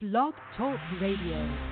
Blog Talk Radio.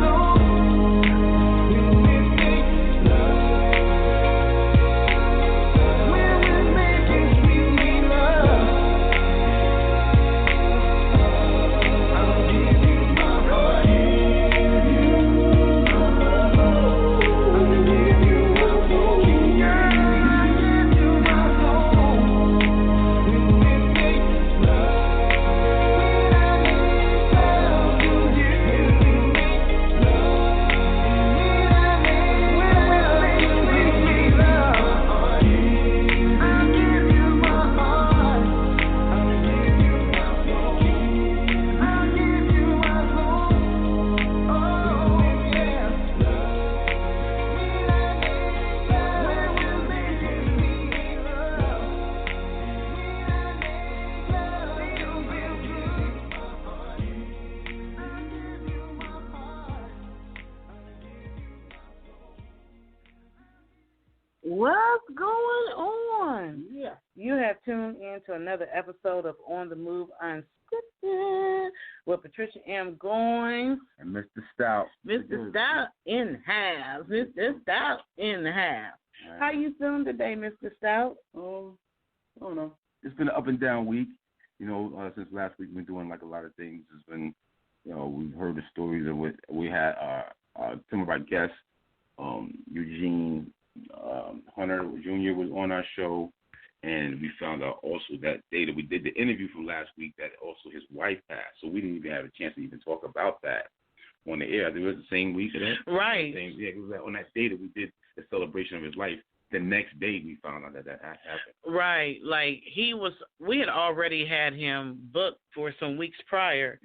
So another episode of On The Move Unscripted with Patricia M. Goins and Mr. Stout. Mr. Stout in the house. Mr. Stout in the house. Right. How you feeling today, Mr. Stout? I don't know. It's been an up and down week. Since last week we've been doing like a lot of things. It's been, we've heard the stories of what we had. Some of our guests, Eugene Hunter Jr. was on our show, and we found out also that day that we did the interview from last week that also his wife passed. So we didn't even have a chance to even talk about that on the air. I think it was the same week of that. Right. It was on that day that we did the celebration of his life. The next day we found out that happened. Right. Like we had already had him booked for some weeks prior.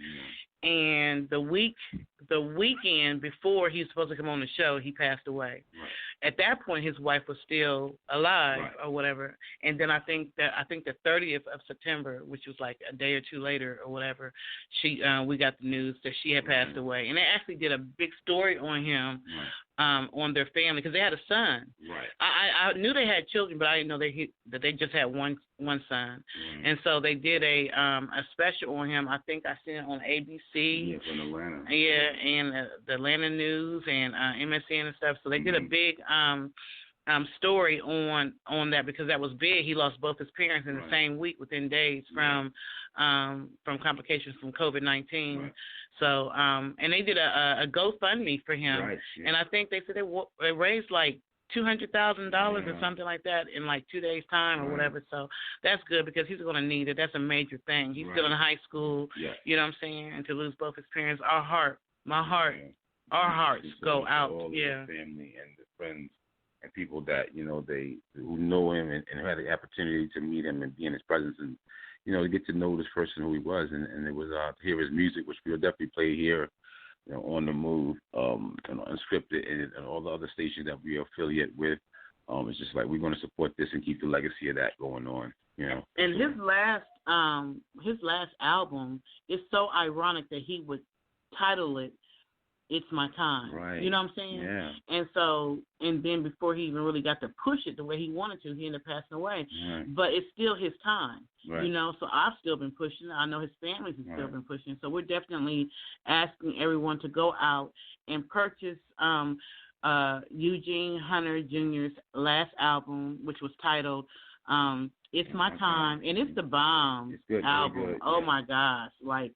And the weekend before he was supposed to come on the show, he passed away. Right. At that point, his wife was still alive, right, or whatever. And then I think the 30th of September, which was like a day or two later or whatever, we got the news that she had passed away. And they actually did a big story on him, on their family, because they had a son. Right. I knew they had children, but I didn't know that they just had one son. And so they did a special on him. I think I seen it on ABC. Yeah, from Atlanta. Yeah, and the Atlanta News and MSN and stuff. So they did a big story on that, because that was big. He lost both his parents in the same week, within days from complications from COVID-19. Right. So and they did a GoFundMe for him, and I think they said they raised like $200,000 or something like that in like 2 days' time or whatever. So that's good, because he's going to need it. That's a major thing. He's still in high school. Yeah. You know what I'm saying? And to lose both his parents, our hearts go out. All the family and the friends and people that who know him and had the opportunity to meet him and be in his presence and to get to know this person who he was, and it was to hear his music, which we'll definitely play here. On the Move, Unscripted, and all the other stations that we are affiliated with. It's just like we're going to support this and keep the legacy of that going on. And his last album is so ironic that he would title it "It's My Time." Right. You know what I'm saying? Yeah. And so, and then before he even really got to push it the way he wanted to, he ended up passing away. Right. But it's still his time. Right. So I've still been pushing. I know his family's still been pushing. So we're definitely asking everyone to go out and purchase Eugene Hunter Jr.'s last album, which was titled It's My Time, and it's the bomb album. Good. Oh my gosh! Like,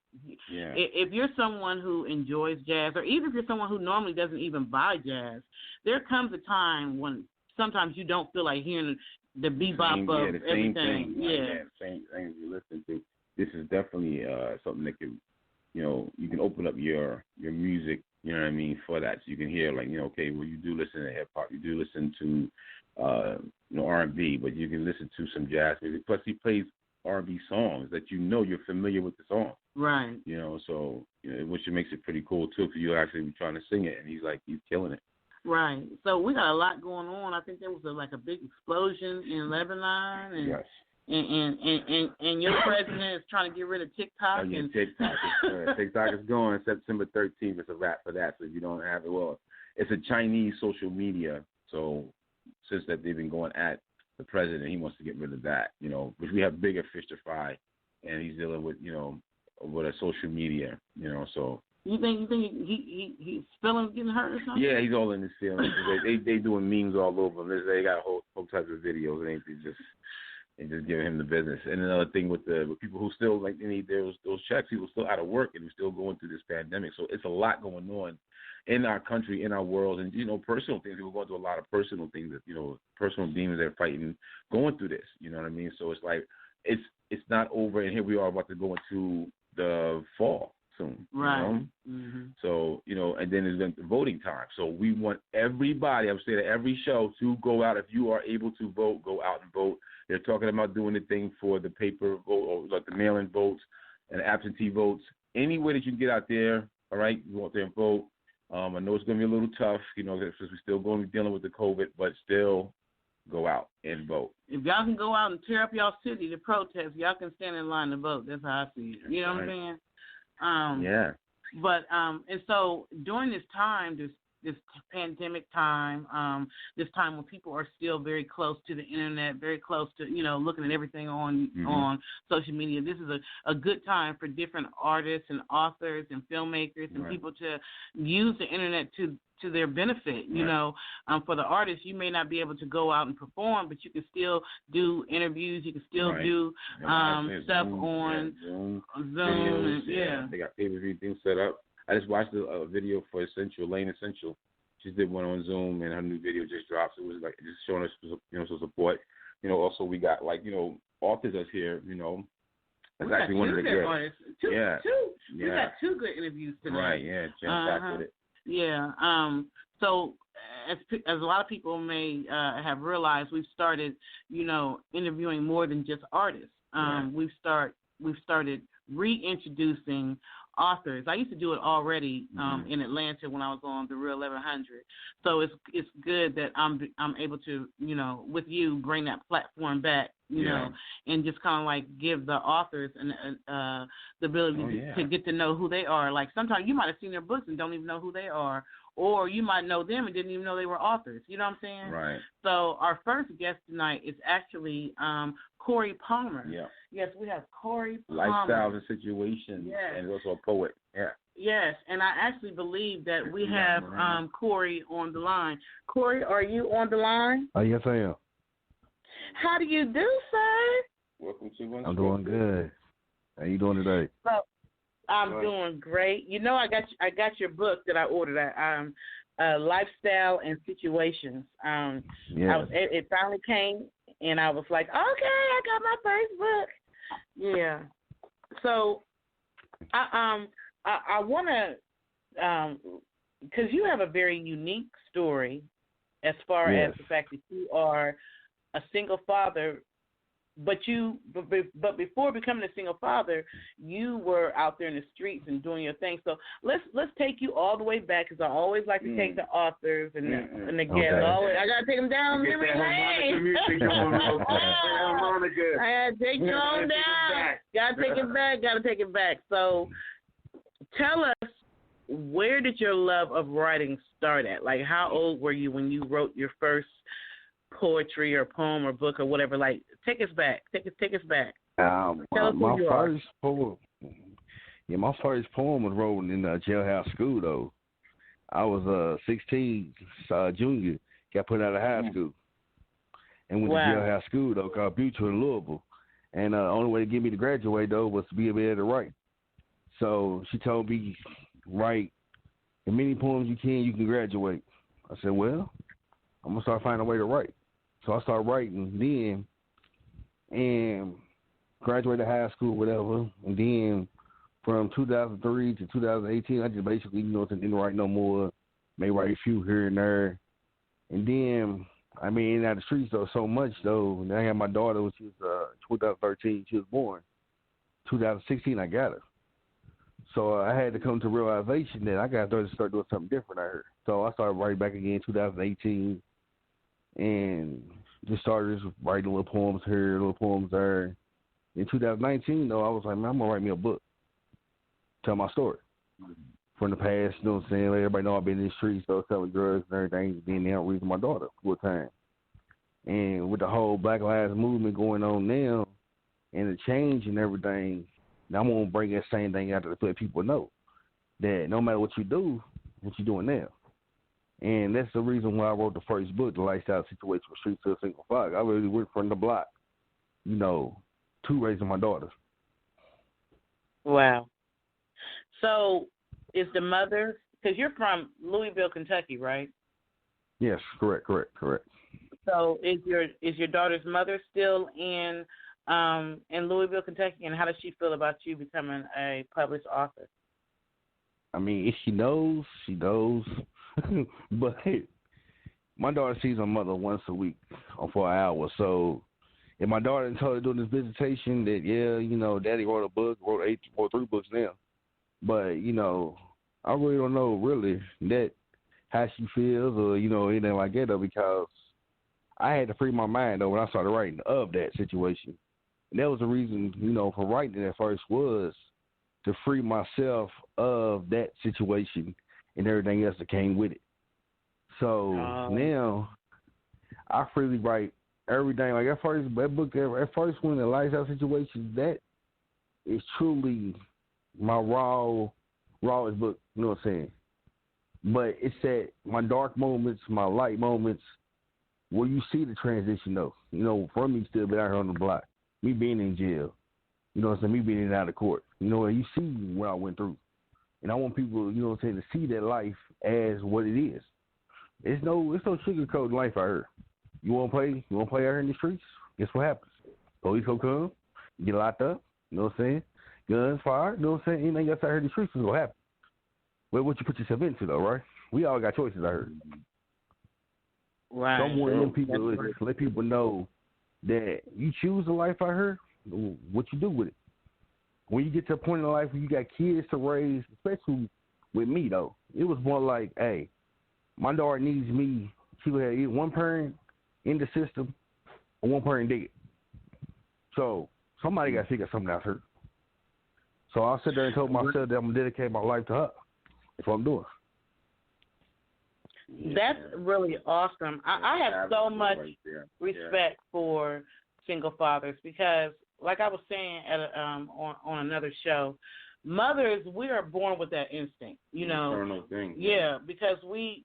if you're someone who enjoys jazz, or even if you're someone who normally doesn't even buy jazz, there comes a time when sometimes you don't feel like hearing the bebop of the everything. Thing. Same thing you listen to. This is definitely something that can, you can open up your music. You know what I mean, for that, so you can hear okay, well, you do listen to hip hop, you do listen to R&B, but you can listen to some jazz music. Plus, he plays R&B songs that you're familiar with the song. Right. So which makes it pretty cool too, because you're actually trying to sing it, and he's killing it. Right. So we got a lot going on. I think there was a big explosion in Lebanon, and yes. And your president is trying to get rid of TikTok. Oh, yeah, TikTok is going September 13th. It's a wrap for that. So if you don't have it, well, it's a Chinese social media. So since that they've been going at the president, he wants to get rid of that. Because we have bigger fish to fry, and he's dealing with with a social media. So. You think he's feeling getting hurt or something? Yeah, he's all in his feelings. they doing memes all over him. They got whole types of videos. They just giving him the business. And another thing with people who still they need those checks, people still out of work and still going through this pandemic. So it's a lot going on in our country, in our world, and personal things. We're going through a lot of personal things that personal demons they're fighting, going through this. You know what I mean? So it's like it's not over, and here we are about to go into the fall soon. Right. So, and then it's the voting time. So we want everybody, I'm saying at every show, to go out. If you are able to vote, go out and vote. They're talking about doing the thing for the paper vote, or like the mail-in votes and absentee votes. Any way that you can get out there, all right, you go out there and vote. I know it's going to be a little tough, since we're still going to be dealing with the COVID, but still go out and vote. If y'all can go out and tear up y'all city to protest, y'all can stand in line to vote. That's how I see it. You know what I'm saying? Yeah. But and so during this time, this pandemic time, this time when people are still very close to the internet, very close to, looking at everything on social media. This is a good time for different artists and authors and filmmakers and people to use the internet to their benefit. For the artists, you may not be able to go out and perform, but you can still do interviews. You can still do stuff on Zoom. And, they got pay-per-view things set up. I just watched a video for Lane Essential. She did one on Zoom, and her new video just dropped. So it was like just showing us, some support. Also we got authors that's here. That's actually one of the good. We got two good interviews today. Right. Yeah. Jam-packed with it. Yeah. So as a lot of people may have realized, we've started, interviewing more than just artists. We've started reintroducing authors. I used to do it already in Atlanta when I was on the Real 1100. So it's good that I'm able to, with you, bring that platform back, and just kind of like give the authors the ability to get to know who they are. Like sometimes you might have seen their books and don't even know who they are, or you might know them and didn't even know they were authors. You know what I'm saying? Right. So our first guest tonight is actually Corey Palmer. Yeah. Yes, we have Corey Palmer. Lifestyles and situations, and also a poet. Yeah. Yes, and I actually believe that we have Corey on the line. Corey, are you on the line? Yes, I am. How do you do, sir? Welcome to Unscripted. I'm doing good. How you doing today? Well, I'm doing great. I got your book that I ordered. Lifestyle and Situations. It finally came, and I was like, okay, I got my first book. Yeah. So, I want to, because you have a very unique story, as far as the fact that you are a single father. But before becoming a single father, you were out there in the streets and doing your thing. So let's take you all the way back, because I always like to take the authors and the guests. Okay. I gotta take them down memory lane. I gotta take you on down. Gotta take it back. So tell us, where did your love of writing start at? Like, how old were you when you wrote your first poetry or poem or book or whatever? Like, take us back. Take us back. Tell us who you are. My first poem was wrote in jailhouse school, though. I was 16, junior, got put out of high school, and went to jailhouse school, though, called Butcher in Louisville. And the only way to get me to graduate, though, was to be able to write. So she told me, write as many poems you can graduate. I said, well, I'm going to start finding a way to write. So I started writing then and graduated high school, whatever. And then from 2003 to 2018, I just basically, didn't write no more. May write a few here and there. And then, in and out of the streets, though, so much, though. And I had my daughter, when she was 2013, she was born. 2016, I got her. So I had to come to realization that I got to start doing something different out here. So I started writing back again in 2018 and just started writing little poems here, little poems there. In 2019, though, I was like, man, I'm going to write me a book. Tell my story from the past, you know what I'm saying? Let everybody know I've been in the streets, so selling drugs and everything. Then they don't reason my daughter full time. And with the whole Black Lives Movement going on now and the change and everything, now I'm going to bring that same thing out to let people know that no matter what you do, what you're doing now. And that's the reason why I wrote the first book, The Lifestyle Situation from Street to a Single Father. I really went from the block, to raising my daughter. Wow. So is the mother, because you're from Louisville, Kentucky, right? Yes, correct. So is your daughter's mother still in Louisville, Kentucky, and how does she feel about you becoming a published author? If she knows. But my daughter sees her mother once a week for an hour. So if my daughter told her during this visitation that, Daddy wrote a book, wrote 3 books now. But, I really don't know really that how she feels or, anything like that, though, because I had to free my mind, though, when I started writing of that situation. And that was the reason, for writing at first was to free myself of that situation and everything else that came with it. So now I freely write everything. Like at first when the lifestyle situation, that is truly my rawest book. You know what I'm saying? But it's that my dark moments, my light moments, where you see the transition though. You know, from me still being out here on the block, me being in jail. You know what I'm saying? Me being in and out of court. You know, and you see what I went through. And I want people, you know what I'm saying, to see that life as what it is. It's no sugarcoat life out here. You want to play out here in the streets? Guess what happens? Police will come, you get locked up, you know what I'm saying? Guns fired, you know what I'm saying? Anything else out here in the streets is going to happen. Well, what you put yourself into, though, right? We all got choices out here. Right. Some one of them people let people know that you choose a life out here, what you do with it. When you get to a point in life where you got kids to raise, especially with me, though, it was more like, hey, my daughter needs me. She would have either one parent in the system or one parent dead. So somebody got to figure something out here. So I sit there and told myself that I'm going to dedicate my life to her. That's what I'm doing. That's really awesome. I have so much respect for single fathers because, like I was saying on another show, mothers, we are born with that instinct, you know. Yeah, because we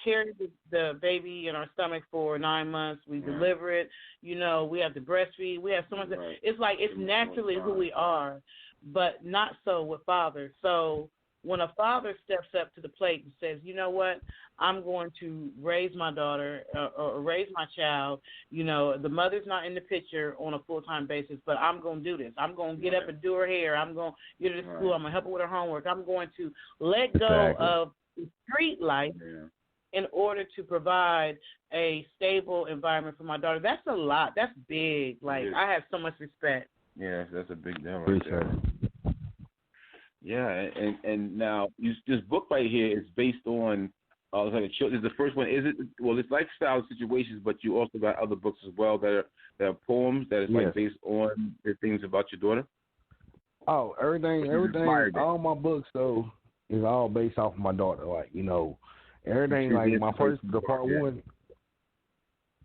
carry the baby in our stomach for 9 months. We deliver it, you know. We have to breastfeed. We have so much. It's like it's naturally who we are, but not so with fathers. So when a father steps up to the plate and says, you know what, I'm going to raise my daughter or raise my child, you know, the mother's not in the picture on a full-time basis, but I'm going to do this. I'm going to get up and do her hair. I'm going to get her to school. I'm going to help her with her homework. I'm going to let go of the street life in order to provide a stable environment for my daughter. That's a lot. That's big. Like, I have so much respect. Yeah, that's a big deal right there. Yeah, and now this book right here is based on it's like it's the first one. Is it? Well, it's lifestyle situations, but you also got other books as well that are poems that is like based on the things about your daughter. Oh, everything. All my books though is all based off of my daughter. Like, you know, everything. Like the part one.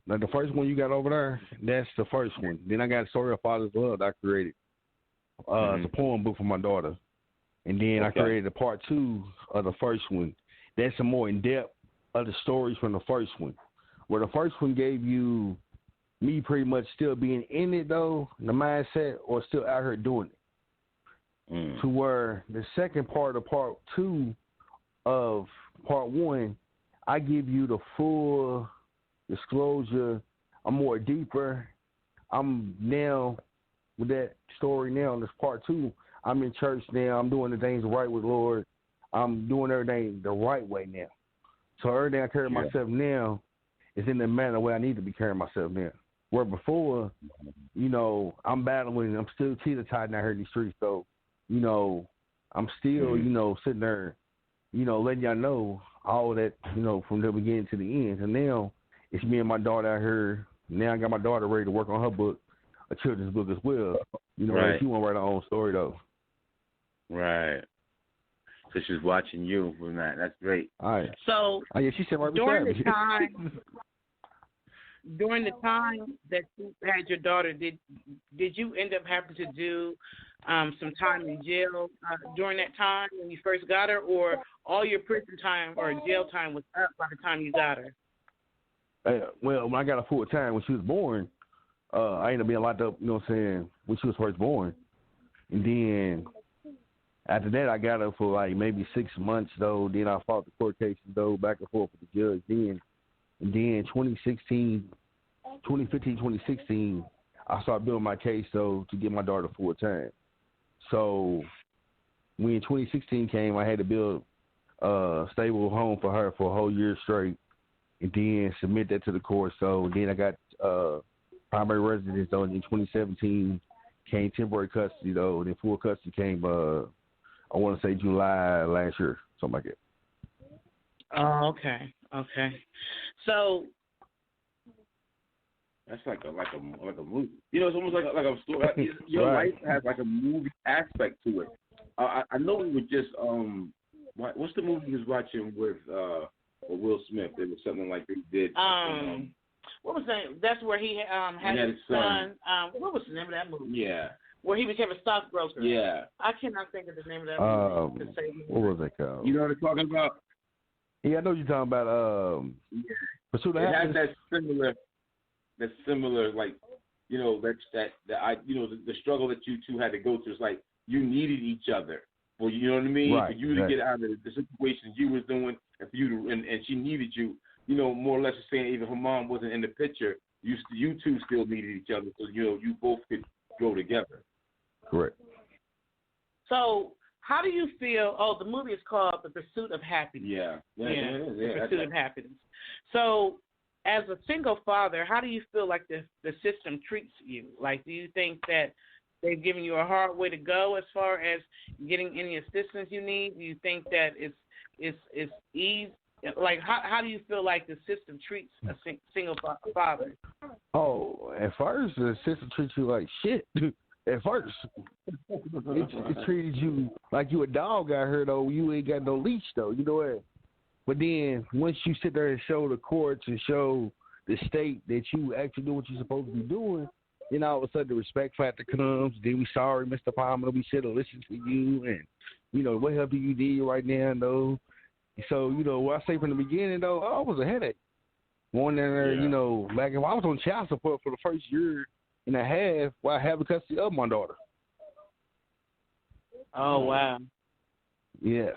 Like the first one you got over there, that's the first one. Then I got Story of Father's Love that I created. It's a poem book for my daughter. And then I created a part 2 of the first one. That's some more in-depth of the stories from the first one. Where the first one gave you me pretty much still being in it, though, the mindset, or still out here doing it. To where the second part of part 2 of part 1, I give you the full disclosure. I'm more deeper. I'm now, with that story now in this part 2, I'm in church now. I'm doing the things right with Lord. I'm doing everything the right way now. So everything I carry myself now is in the manner where I need to be carrying myself now. Where before, you know, I'm battling. I'm still teeter-totting out here in these streets. So, you know, I'm still, you know, sitting there, you know, letting y'all know all that, you know, from the beginning to the end. And now it's me and my daughter out here. Now I got my daughter ready to work on her book, a children's book as well. You know, she want to write her own story, though. Right. So she's watching you from that. That's great. All right. So she said right during the time that you had your daughter, did you end up having to do some time in jail during that time when you first got her, or all your prison time or jail time was up by the time you got her? Well, when I got her full time when she was born, I ended up being locked up, you know what I'm saying, when she was first born. And then after that, I got her for like maybe 6 months, though. Then I fought the court cases, though, back and forth with the judge. And then 2015, 2016, I started building my case, though, to get my daughter full time. So when 2016 came, I had to build a stable home for her for a whole year straight and then submit that to the court. So then I got primary residence, though, and in 2017 came temporary custody, though. Then full custody came, I want to say July last year, something like that. Oh, okay. So that's like a movie. You know, it's almost like a story. Your life has like a movie aspect to it. I know we were just what's the movie you was watching with or Will Smith. It was something like they did. What was that? That's where he had his son. What was the name of that movie? Yeah. Where he became a stockbroker. Yeah. I cannot think of the name of that movie. What was that called? You know what I'm talking about? Yeah, I know you're talking about. Pursuit of Happiness. It had that similar, like, you know, the struggle that you two had to go through. It's like you needed each other. For you know what I mean? Right, for you to get out of the situation you was doing, and for you to, and she needed you. You know, more or less saying even her mom wasn't in the picture. You two still needed each other, so you know you both could go together. Correct. So, how do you feel? Oh, the movie is called The Pursuit of Happiness. Yeah. The Pursuit of Happiness. So, as a single father, how do you feel like the system treats you? Like, do you think that they've given you a hard way to go as far as getting any assistance you need? Do you think that it's easy? Like, how do you feel like the system treats a single father? Oh, at first, the system treats you like shit. At first, it treated you like you a dog out here, though. You ain't got no leash, though. You know what? But then, once you sit there and show the courts and show the state that you actually do what you're supposed to be doing, then all of a sudden the respect factor comes. Then we sorry, Mr. Palmer, we should have listened to you. And, you know, what help do you need right now, though? So, you know, what I say from the beginning, though, I was a headache. Going in there, you know, like if I was on child support for the first year and a half while having custody of my daughter. Oh, wow. Yes.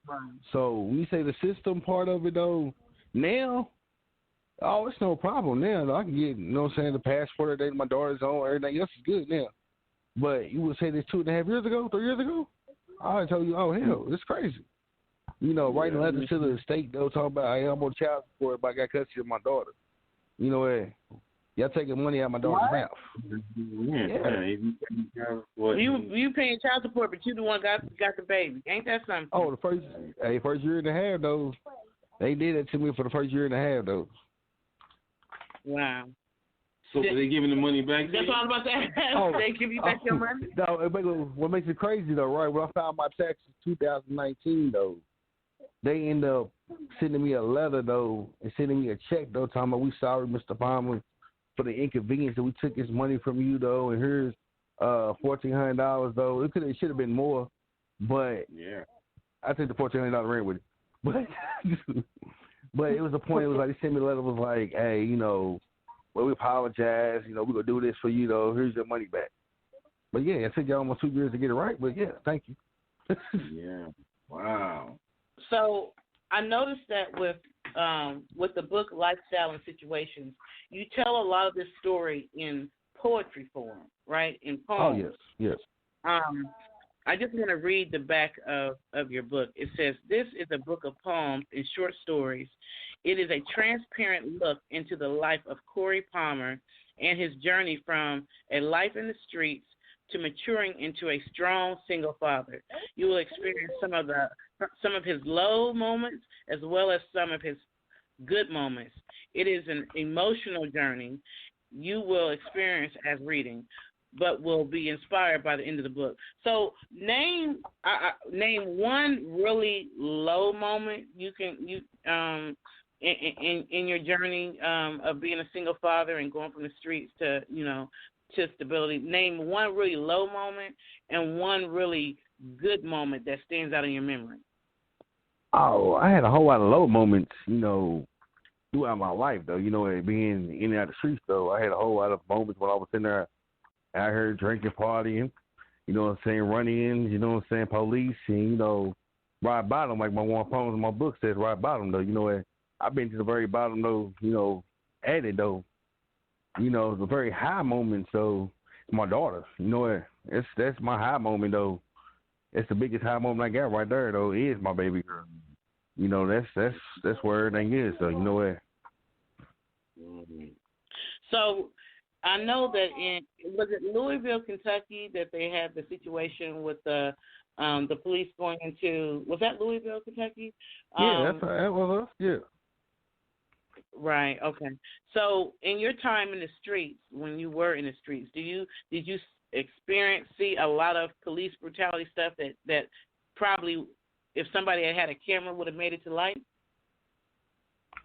Wow. So when you say the system part of it, though, now, oh, it's no problem now. I can get, you know what I'm saying, the passport that my daughter's on, everything else is good now. But you would say this 2.5 years ago, 3 years ago? I would tell you, oh, hell, it's crazy. You know, writing letters to the state, they'll talk about, hey, I'm on child support, but I got custody of my daughter. You know what? Y'all taking money out of my daughter's mouth. You paying child support, but you the one got the baby. Ain't that something? Oh, the first year and a half, though. They did it to me for the first year and a half, though. Wow. So are they giving the money back? That's what I was about to ask. Oh, they give you back your money? No, what makes it crazy, though, right? When I filed my taxes in 2019, though, they end up sending me a letter, though, and sending me a check, though, talking about, we sorry, Mr. Palmer, for the inconvenience that we took this money from you, though, and here's $1,400, though. It should have been more, but I think the $1,400 ran with it. But it was a point. It was like they sent me a letter. Was like, hey, you know, well, we apologize. You know, we're gonna do this for you, though. Here's your money back. But yeah, it took you almost 2 years to get it right. But yeah, thank you. Yeah. Wow. So I noticed that with the book Lifestyle and Situations, you tell a lot of this story in poetry form, right? In poems. Oh yes. I just want to read the back of your book. It says, this is a book of poems and short stories. It is a transparent look into the life of Corey Palmer and his journey from a life in the streets to maturing into a strong single father. You will experience some of his low moments as well as some of his good moments. It is an emotional journey you will experience as reading, but will be inspired by the end of the book. So name one really low moment in your journey of being a single father and going from the streets to stability. Name one really low moment and one really good moment that stands out in your memory. Oh, I had a whole lot of low moments, throughout my life, though. Being in and out of the streets, though, I had a whole lot of moments when I was in there out here drinking, partying, run-ins, police, and, rock bottom, like my one poem in my book says, rock bottom, though. I've been to the very bottom, though, at it, though. The very high moment, so my daughter, that's my high moment, though. It's the biggest high moment I got right there, though, is my baby girl. That's where everything is, so So I know that was it Louisville, Kentucky, that they had the situation with the police going into, was that Louisville, Kentucky? Yeah, that was us, yeah. Right, okay. So in your time in the streets, when you were in the streets, did you see a lot of police brutality stuff that probably, if somebody had a camera, would have made it to light?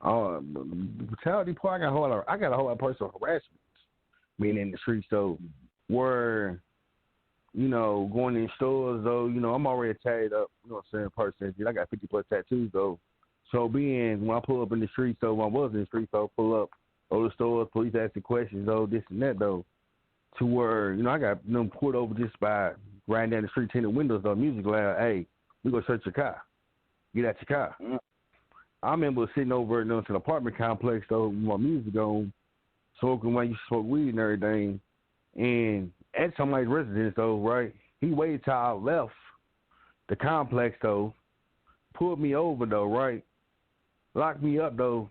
Brutality part, I got a whole lot of personal harassment being in the streets though, where, you know, going in stores though, you know, I'm already tatted up, you know what I'm saying, person. I got 50 plus tattoos though. So when I pull up in the streets though, when I was in the streets though, pull up over the stores, police asking questions though, this and that though, to where, you know, I got them pulled over just by riding down the street, tinted windows though, music loud, hey, we gonna search your car. Get out your car. Mm-hmm. I remember sitting over to an apartment complex though, with my music on, smoking when I used to smoke weed and everything. And at somebody's residence though, right? He waited till I left the complex though, pulled me over though, right? Locked me up though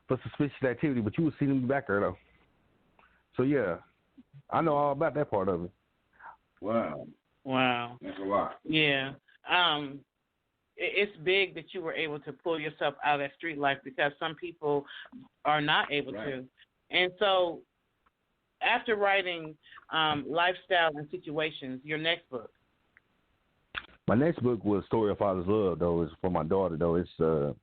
for suspicious activity, but you would see me back there though. So yeah, I know all about that part of it. Wow. That's a lot. Yeah. It's big that you were able to pull yourself out of that street life because some people are not able to. And so after writing Lifestyle and Situations, your next book? My next book was Story of Father's Love, though. It's for my daughter, though. It's the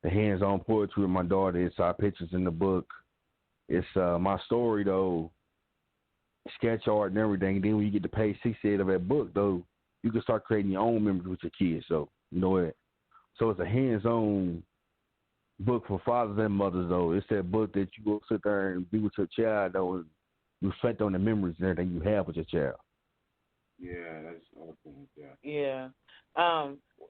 hands-on poetry with my daughter. It's our pictures in the book. It's my story, though, sketch art and everything. Then when you get to page 68 of that book, though, you can start creating your own memories with your kids. So, you know what? So it's a hands-on book for fathers and mothers, though. It's that book that you go sit there and be with your child, though, and reflect on the memories and everything you have with your child. Yeah, that's awesome. Yeah.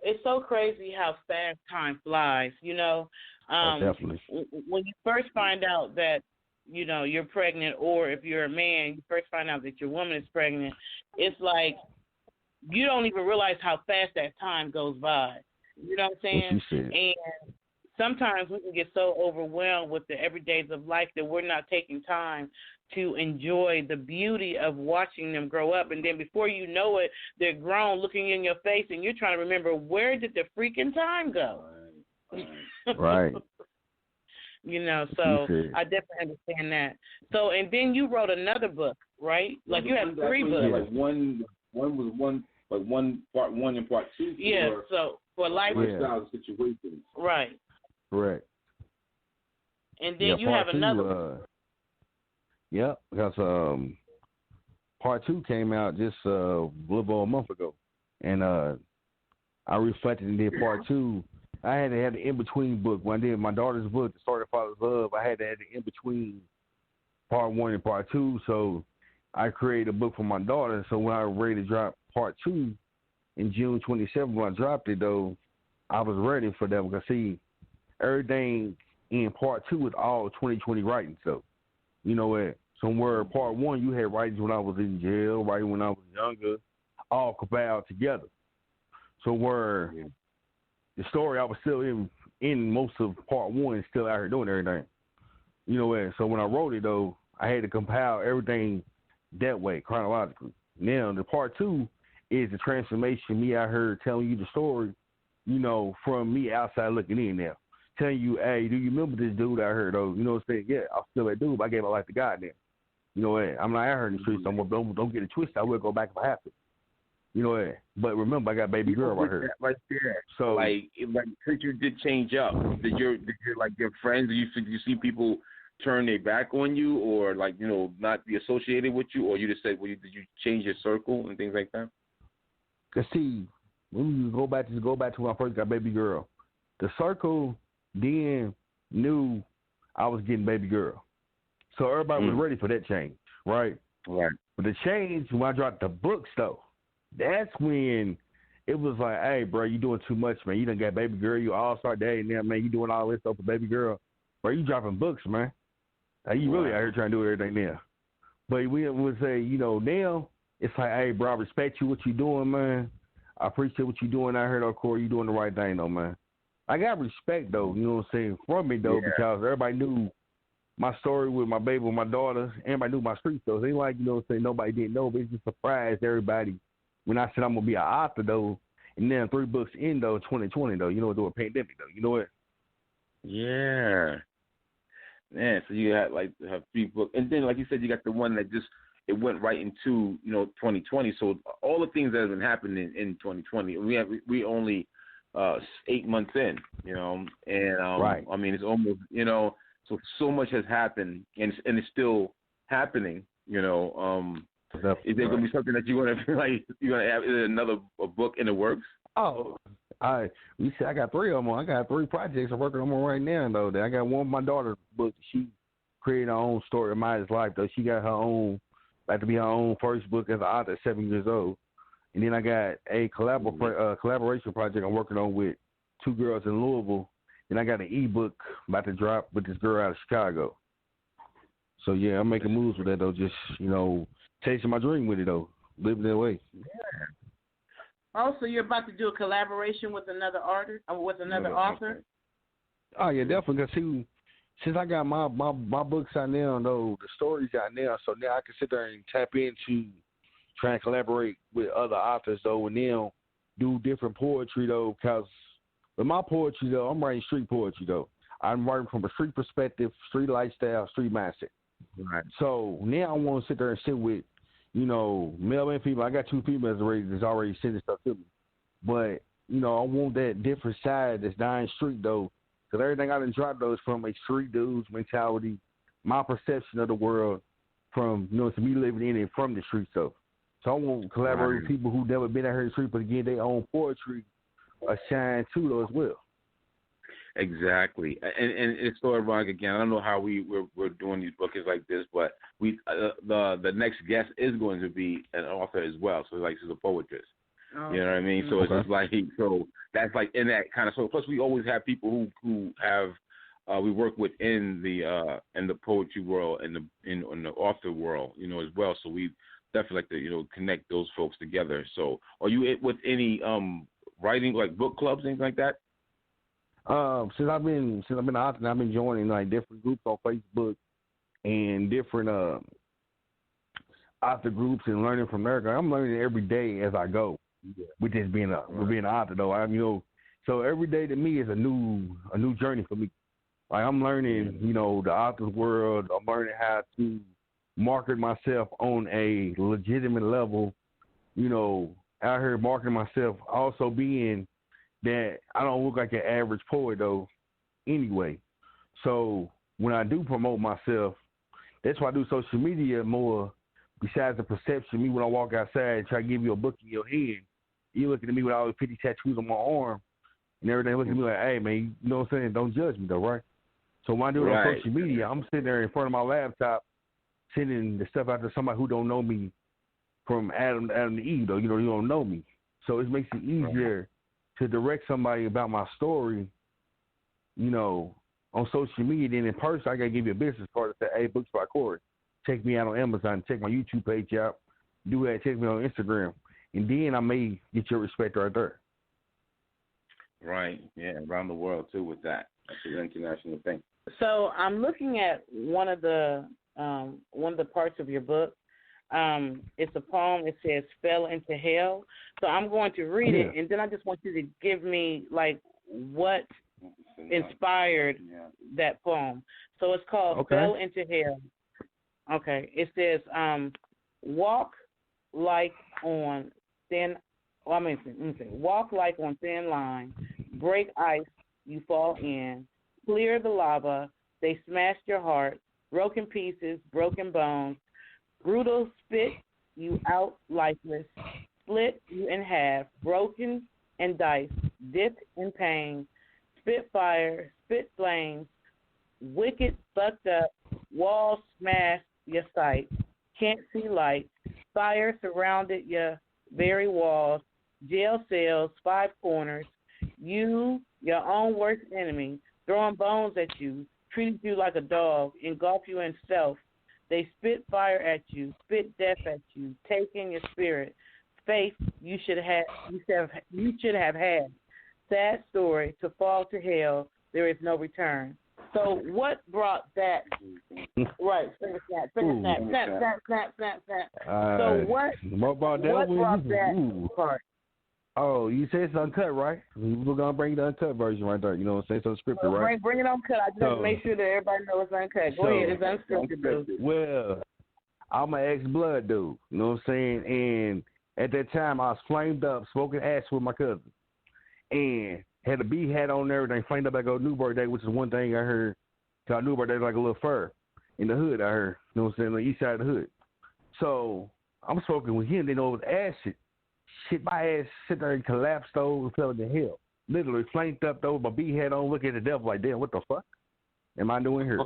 It's so crazy how fast time flies, you know. Definitely. When you first find out that, you know, you're pregnant, or if you're a man, you first find out that your woman is pregnant, it's like you don't even realize how fast that time goes by. You know what I'm saying? And sometimes we can get so overwhelmed with the everydays of life that we're not taking time to enjoy the beauty of watching them grow up. And then before you know it, they're grown, looking in your face, and you're trying to remember, where did the freaking time go? Right. You know, so I definitely understand that. So, and then you wrote another book, right? Like you have 3 books. Like one part 1 and part 2. Yeah. So for lifestyle situations. Right. Correct. And then you have another. Yep, because part 2 came out just a little over a month ago, and I reflected and did part 2. I had to have the in-between book. When I did my daughter's book, The Story of Father's Love, I had to have the in-between part 1 and part 2. So I created a book for my daughter. So when I was ready to drop part 2 in June 27th, when I dropped it, though, I was ready for that. Because, see, everything in part 2 was all 2020 writing. So, you know what? Somewhere part 1, you had writings when I was in jail, writing when I was younger, all compiled together. So where the story, I was still in most of part 1, still out here doing everything. You know what? So when I wrote it, though, I had to compile everything that way, chronologically. Now, the part 2 is the transformation, me out here telling you the story, you know, from me outside looking in now. Telling you, hey, do you remember this dude out here, though? You know what I'm saying? Yeah, I'm still that dude, but I gave my life to God now. You know what? I'm not out here in the streets. Don't get it twisted. I will go back if I have to. You know what? But remember, I got baby girl right here. Right there. So, like since you did change up, did your friends? Do you see people turn their back on you, or like, you know, not be associated with you, or you just said, well, did you change your circle and things like that? Cause see, when you go back to when I first got baby girl, the circle then knew I was getting baby girl, so everybody was ready for that change, right? Right. But the change when I dropped the books, though, that's when it was like, hey, bro, you doing too much, man. You done got baby girl, you all-star day now, man. You doing all this stuff for baby girl. Bro, you dropping books, man. Now, you really out here trying to do everything now. But we would say, you know, now it's like, hey, bro, I respect you, what you doing, man. I appreciate what you doing out here, though, Corey. You doing the right thing, though, man. I got respect, though, you know what I'm saying, from me, though, because everybody knew my story with my baby, with my daughter. Everybody knew my street, though. It ain't like, you know what I'm saying, nobody didn't know, but it just surprised everybody when I said I'm going to be an author, though, and then 3 books in, though, 2020, though, you know, during a pandemic, though. You know what? Yeah. Man, so you had, like, have 3 books. And then, like you said, you got the one that just, it went right into, you know, 2020. So all the things that have been happening in 2020, we only 8 months in, and right. I mean, it's almost, so much has happened, and it's still happening, Is there going to be something that you're going to have another book in the works? Oh, I got 3 of them. I got 3 projects I'm working on right now, though. I got one of my daughter's book. She created her own story of Maya's life, though. She got her own, like to be her own first book as an author at 7 years old. And then I got a collaboration project I'm working on with 2 girls in Louisville. And I got an ebook about to drop with this girl out of Chicago. So, yeah, I'm making moves with that, though. Just, chasing my dream with it, though. Living that way. Yeah. Also, you're about to do a collaboration with another artist, with another author? Oh, yeah, definitely. Because, since I got my books out now, though, the stories out now, so now I can sit there and tap into trying to collaborate with other authors, though, and then do different poetry, though, because with my poetry, though, I'm writing street poetry, though. I'm writing from a street perspective, street lifestyle, street mindset. Right. So now I want to sit there and sit with, male and female. I got 2 females that's already sending stuff to me. But, I want that different side that's dying street, though, because everything I done dropped, though, is from a street dude's mentality, my perception of the world from, to me living in it from the street, though. So I want to collaborate with people who never been out here in the street, but again, their own poetry shine too, though, as well. Exactly, and it's so ironic again. I don't know how we're doing these books like this, but the next guest is going to be an author as well. So she's a poetress. Oh. You know what I mean? So it's just so that's in that kind of. So plus we always have people who have we work with in the poetry world and in the author world, as well. So we definitely like to connect those folks together. So are you with any writing like book clubs, anything like that? Since I've been an author, I've been joining different groups on Facebook and different author groups and learning from there. I'm learning every day as I go. With this being an author, though, so every day to me is a new journey for me. Like I'm learning, the author's world. I'm learning how to market myself on a legitimate level. Out here marketing myself, also being that I don't look like an average poet, though, anyway. So when I do promote myself, that's why I do social media more besides the perception. Me, when I walk outside and try to give you a book in your hand, you looking at me with all the 50 tattoos on my arm and everything, looking at me like, hey, man, you know what I'm saying? Don't judge me, though, right? So when I do it on social media, I'm sitting there in front of my laptop sending the stuff out to somebody who don't know me from Adam to Eve, though. You don't know me. So it makes it easier to direct somebody about my story, on social media. Then in person, I got to give you a business card that say, hey, Books by Corey. Check me out on Amazon. Check my YouTube page out. Do that. Check me on Instagram. And then I may get your respect right there. Right. Yeah, around the world, too, with that. That's an international thing. So I'm looking at one of the parts of your book. It's a poem. It says "Fell into Hell." So I'm going to read it, and then I just want you to give me what inspired that poem. So it's called "Fell into Hell." Okay. It says, "Walk like on thin. Walk like on thin line. Break ice, you fall in. Clear the lava. They smashed your heart. Broken pieces, broken bones. Brutal spit you out lifeless, split you in half, broken and diced, dipped in pain, spit fire, spit flames, wicked fucked up, walls smashed your sight, can't see light, fire surrounded your very walls, jail cells, 5 corners, you, your own worst enemy, throwing bones at you, treated you like a dog, engulfed you in self. They spit fire at you, spit death at you, taking your spirit, faith you should have had. Sad story, to fall to hell, there is no return. So what brought that? Right, finger snap. So what brought that part? Oh, you said it's uncut, right? We're gonna bring the uncut version right there. You know what I'm saying? So scripted, right? Bring it uncut. I just make sure that everybody knows it's uncut. Go ahead, it's unscripted, dude. Well, I'm an ex-blood dude. You know what I'm saying? And at that time, I was flamed up, smoking ash with my cousin. and had a bee hat on and everything, flamed up like a Newburgh Day, which is one thing I heard. Cause Newburgh Day like a little fur in the hood, I heard. You know what I'm saying? On the east side of the hood. So I'm smoking with him, then it was acid. Shit, my ass sit there and collapsed over and fell into hell. Literally flamed up over, my bee hat on, looking at the devil like, damn, what the fuck am I doing here?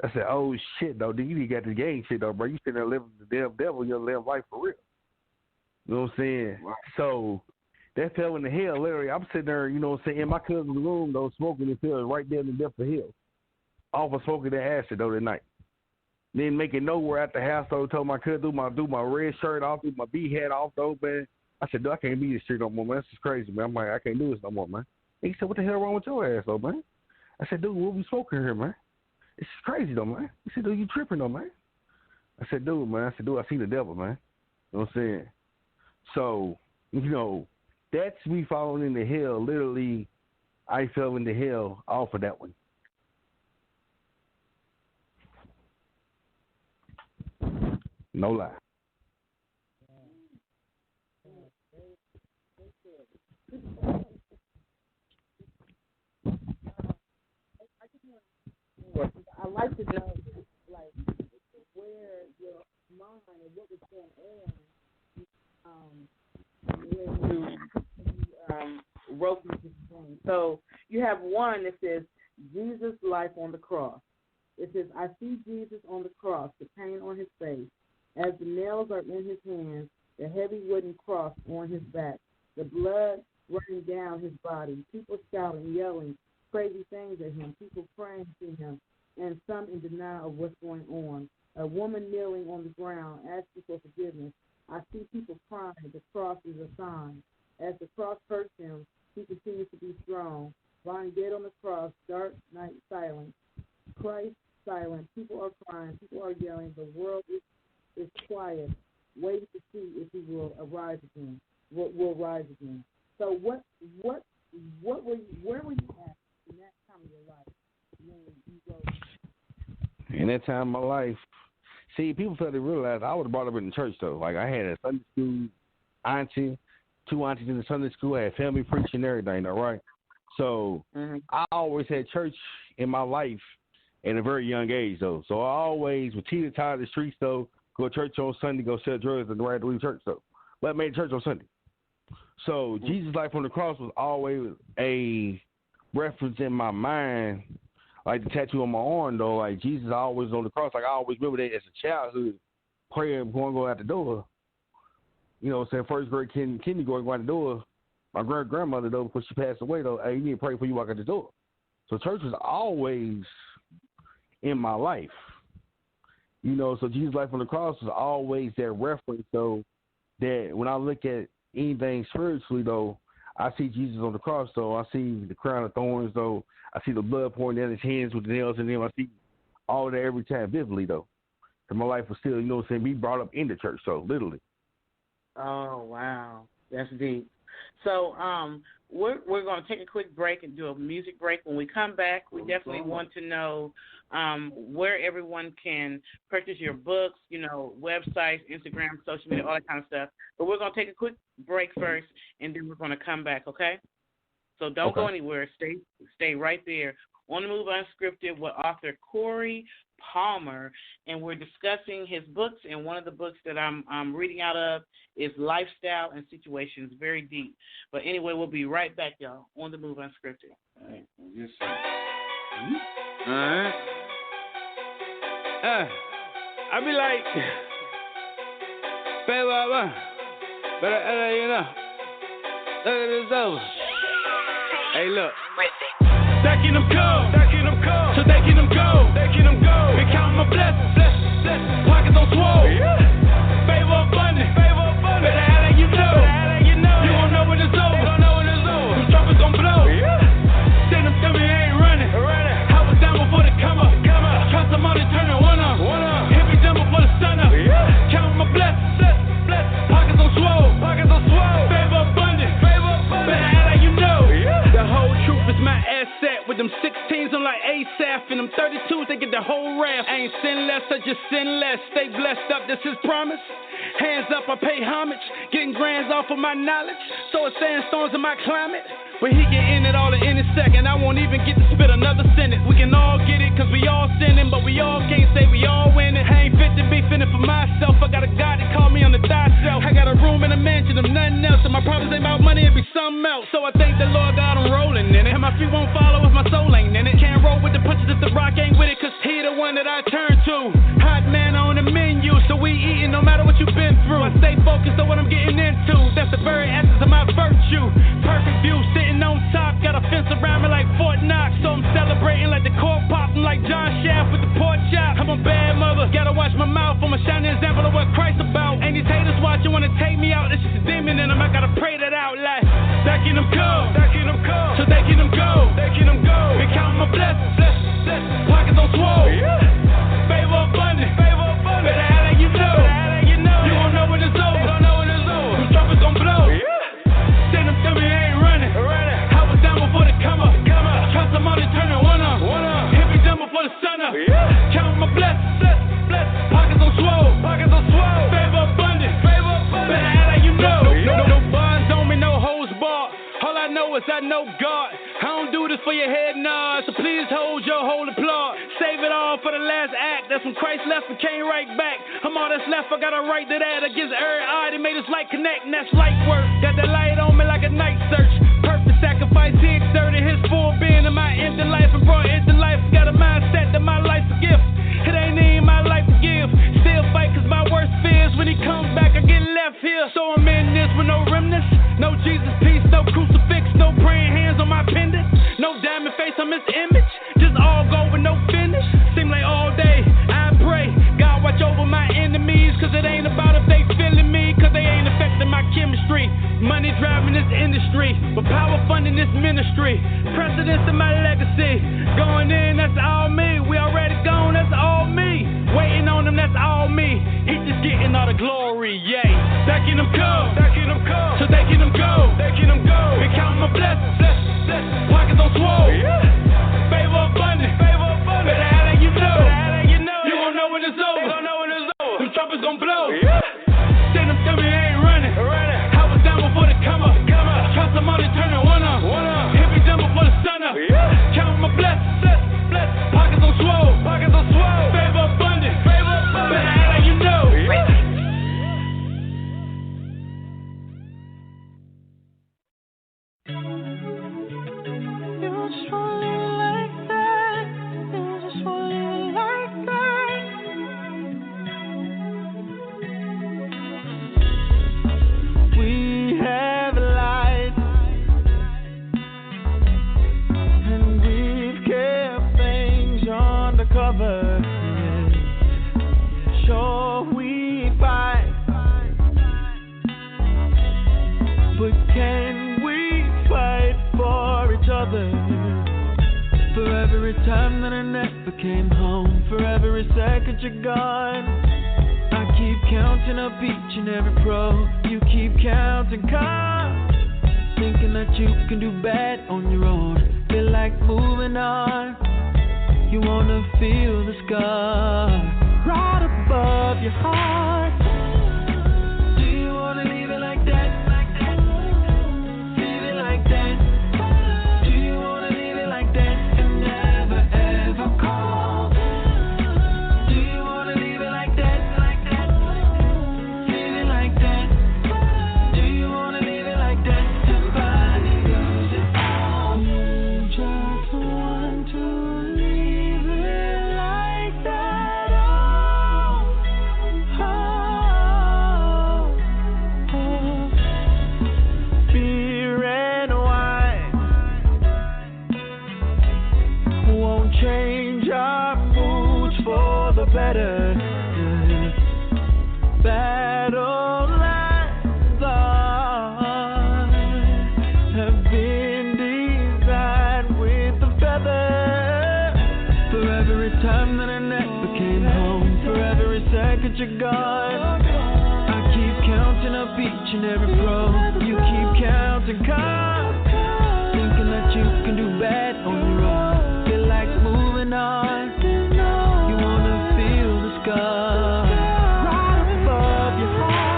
I said, oh shit, though, dude, you got the gang shit, though, bro. You sitting there living the damn devil, you're living life for real. You know what I'm saying? Wow. So that fell into hell, literally. I'm sitting there, you know what I'm saying, in my cousin's room, though, smoking and feeling right there in the depth of hell. All for smoking that acid, though, that night. Then making nowhere at the house, though, told my cousin, do my red shirt off, do my bee hat off, though, man. I said, dude, I can't be this shit no more, man. This is crazy, man. I'm like, I can't do this no more, man. And he said, what the hell wrong with your ass, though, man? I said, dude, what we smoking here, man? This is crazy, though, man. He said, dude, you tripping, though, man? I said, dude, man. I said, dude, I see the devil, man. You know what I'm saying? So, you know, that's me falling into hell. Literally, I fell into hell off of that one. No lie. I like to know, like, where your mind and what was going on when you wrote this thing. So you have one that says, Jesus' life on the cross. It says, I see Jesus on the cross, the pain on his face, as the nails are in his hands, the heavy wooden cross on his back, the blood running down his body, people shouting, yelling crazy things at him, people praying to him, and some in denial of what's going on. A woman kneeling on the ground, asking for forgiveness. I see people crying. The cross is a sign. As the cross hurts him, he continues to be strong. Lying dead on the cross, dark night silent. Christ silent. People are crying. People are yelling. The world is quiet, waiting to see if he will arise again. Will rise again. So where were you at in that time of your life when you wrote? In that time of my life, see, people fail to realize I was brought up in the church, though. Like, I had a Sunday school auntie, 2 aunties in the Sunday school. I had family preaching and everything, all right? So I always had church in my life at a very young age, though. So I always was teeter-totter the streets, though, go to church on Sunday, go sell drugs, and right to leave church, though. But I made church on Sunday. So Jesus' life on the cross was always a reference in my mind. Like the tattoo on my arm, though, like Jesus always on the cross. Like I always remember that as a childhood, praying, going out the door. You know what I'm saying? First grade kindergarten, going out the door. My grandmother, though, before she passed away, though, hey, you need to pray before you walk out the door. So church was always in my life. You know, so Jesus' life on the cross was always that reference, though, that when I look at anything spiritually, though, I see Jesus on the cross, though. I see the crown of thorns, though. I see the blood pouring down his hands with the nails in them. I see all that every time vividly, though. And my life was still, you know what I'm saying, be brought up in the church, so literally. Oh, wow. That's deep. So we're going to take a quick break and do a music break. When we come back, we definitely want to know where everyone can purchase your books, you know, websites, Instagram, social media, all that kind of stuff. But we're going to take a quick break first, and then we're going to come back, okay? So don't go anywhere. Stay right there. On the Move Unscripted with author Corey Palmer, and we're discussing his books, and one of the books that I'm reading out of is Lifestyle and Situations, very deep. But anyway, we'll be right back, y'all, on the Move Unscripted. All right. Yes, sir. All right. I be like, baby, but you know, look at this over. Hey, look. Stacking them cold, so stacking them gold, and counting my blessings, pockets on swole, favor abundant, better act like you know, you won't know when it's over, them trumpets gon' blow, send them to me, ain't running, I was down before the come up, trust them all, they turning one on, hit me down before the sun up, counting my blessings, pockets on swole, favor abundant, better act like you know, the whole truth is my asset. With them 16s, I'm like ASAP. And them 32s, they get the whole raft. I ain't sin less, I just sin less. Stay blessed up, this is promise. Hands up, I pay homage. Getting grands off of my knowledge. So it's sandstorms in my climate. But he get in it all in any second. I won't even get to spit another sentence. We can all get it, cause we all sinning. But we all can't say we all winning. I ain't fit to be finna for myself. I got a God that called me on the thyself. I got a room in a mansion of nothing else. And my problems ain't about money, it be something else. So I thank the Lord God I'm rolling in it. And my feet won't follow if my soul ain't in it. Can't roll with the punches if the rock ain't with it. Cause he the one that I turn to. Hot man on the menu. So we eating no matter what you've been through. I stay focused on what I'm getting into. That's the very essence of my virtue. Perfect view, sitting on top. Got a fence around me like Fort Knox. So I'm celebrating like the cork popping like John Shaft with the pork chop. I'm a bad mother. Gotta watch my mouth. I'm a shining example of what Christ about. And these haters watching wanna take me out. It's just a demon in them. I gotta pray that out like that can them come. So they can them go. And count my blessings. Pockets on swole. Favor abundant. Better act like you know. You won't know when it's over. Them trumpets gon' blow. Send them to me, I ain't running. I was down before the come up. Trust them only turning one up. Hit me down before the sun up. Count my blessings. Pockets on swole. Favor abundant. Better act like you know. No bonds on me, no hoes barred. All I know is I know God. I don't do this for your head nod, so please hold your whole applaud. Save it all for the last act. That's when Christ left and came right back. I'm all that's left, I gotta write to that. Against every eye, they made us light connect, and that's light work. Got that light on me like a night search. Perfect sacrifice, he exerted his full being in my empty life and brought it to life. Got a mindset that my life's a gift. It ain't even my life to give. Still fight cause my worst fears. When he comes back, I get left here. So I'm in this with no remnants. No Jesus peace, no crucifix, no praying hands on my pendant. No diamond face on his image. Just all go with no finish. Seem like all day I pray. God watch over my enemies. Cause it ain't about if they feeling me. Cause they ain't affecting my chemistry. Money driving this industry. But power funding this ministry. Precedence in my legacy. Going in, that's all me. We already gone, that's all me. Waiting on him, that's all me. He just getting all the glory, yay. That can them come. So they can them go. And count my blessings. Pockets on swole. Favor abundant. Better act like you know. You won't know when it's over. Them trumpets gon' blow. Send them to me, I ain't running. I was down before the come up. Trust them only turning one up. Hit me down before the sun up. Count my blessings. Pockets on swole. Favor abundant. Better act like you know. Sure we fight, but can we fight for each other? For every time that I never came home, for every second you're gone, I keep counting up each and every pro. You keep counting cards, thinking that you can do bad on your own. Feel like moving on. You wanna feel the scar right above your heart. Do you wanna leave it like that? Leave it like that. Do you wanna leave it like that and never ever call? Do you wanna leave it like that? Leave it like that. Do you wanna leave it like that and finally lose it all? You just want to leave it like that. Beer and wine won't change our moods for the better. Battle lines have been designed with the feather. For every time that I never came home, for every second you're gone, I keep counting up each and every pro. You keep counting cards, thinking that you can do bad on your own. Feel like moving on. You wanna feel the scar right above your heart.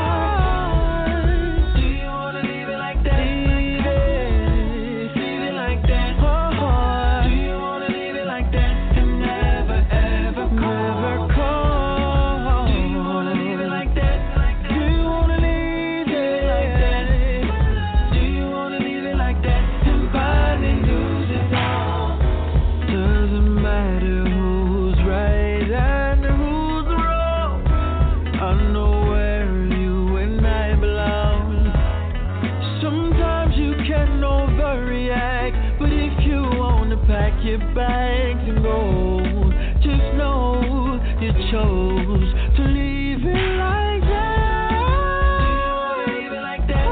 your bags and go. Just know you chose to leave it like that. Do you wanna leave it like that?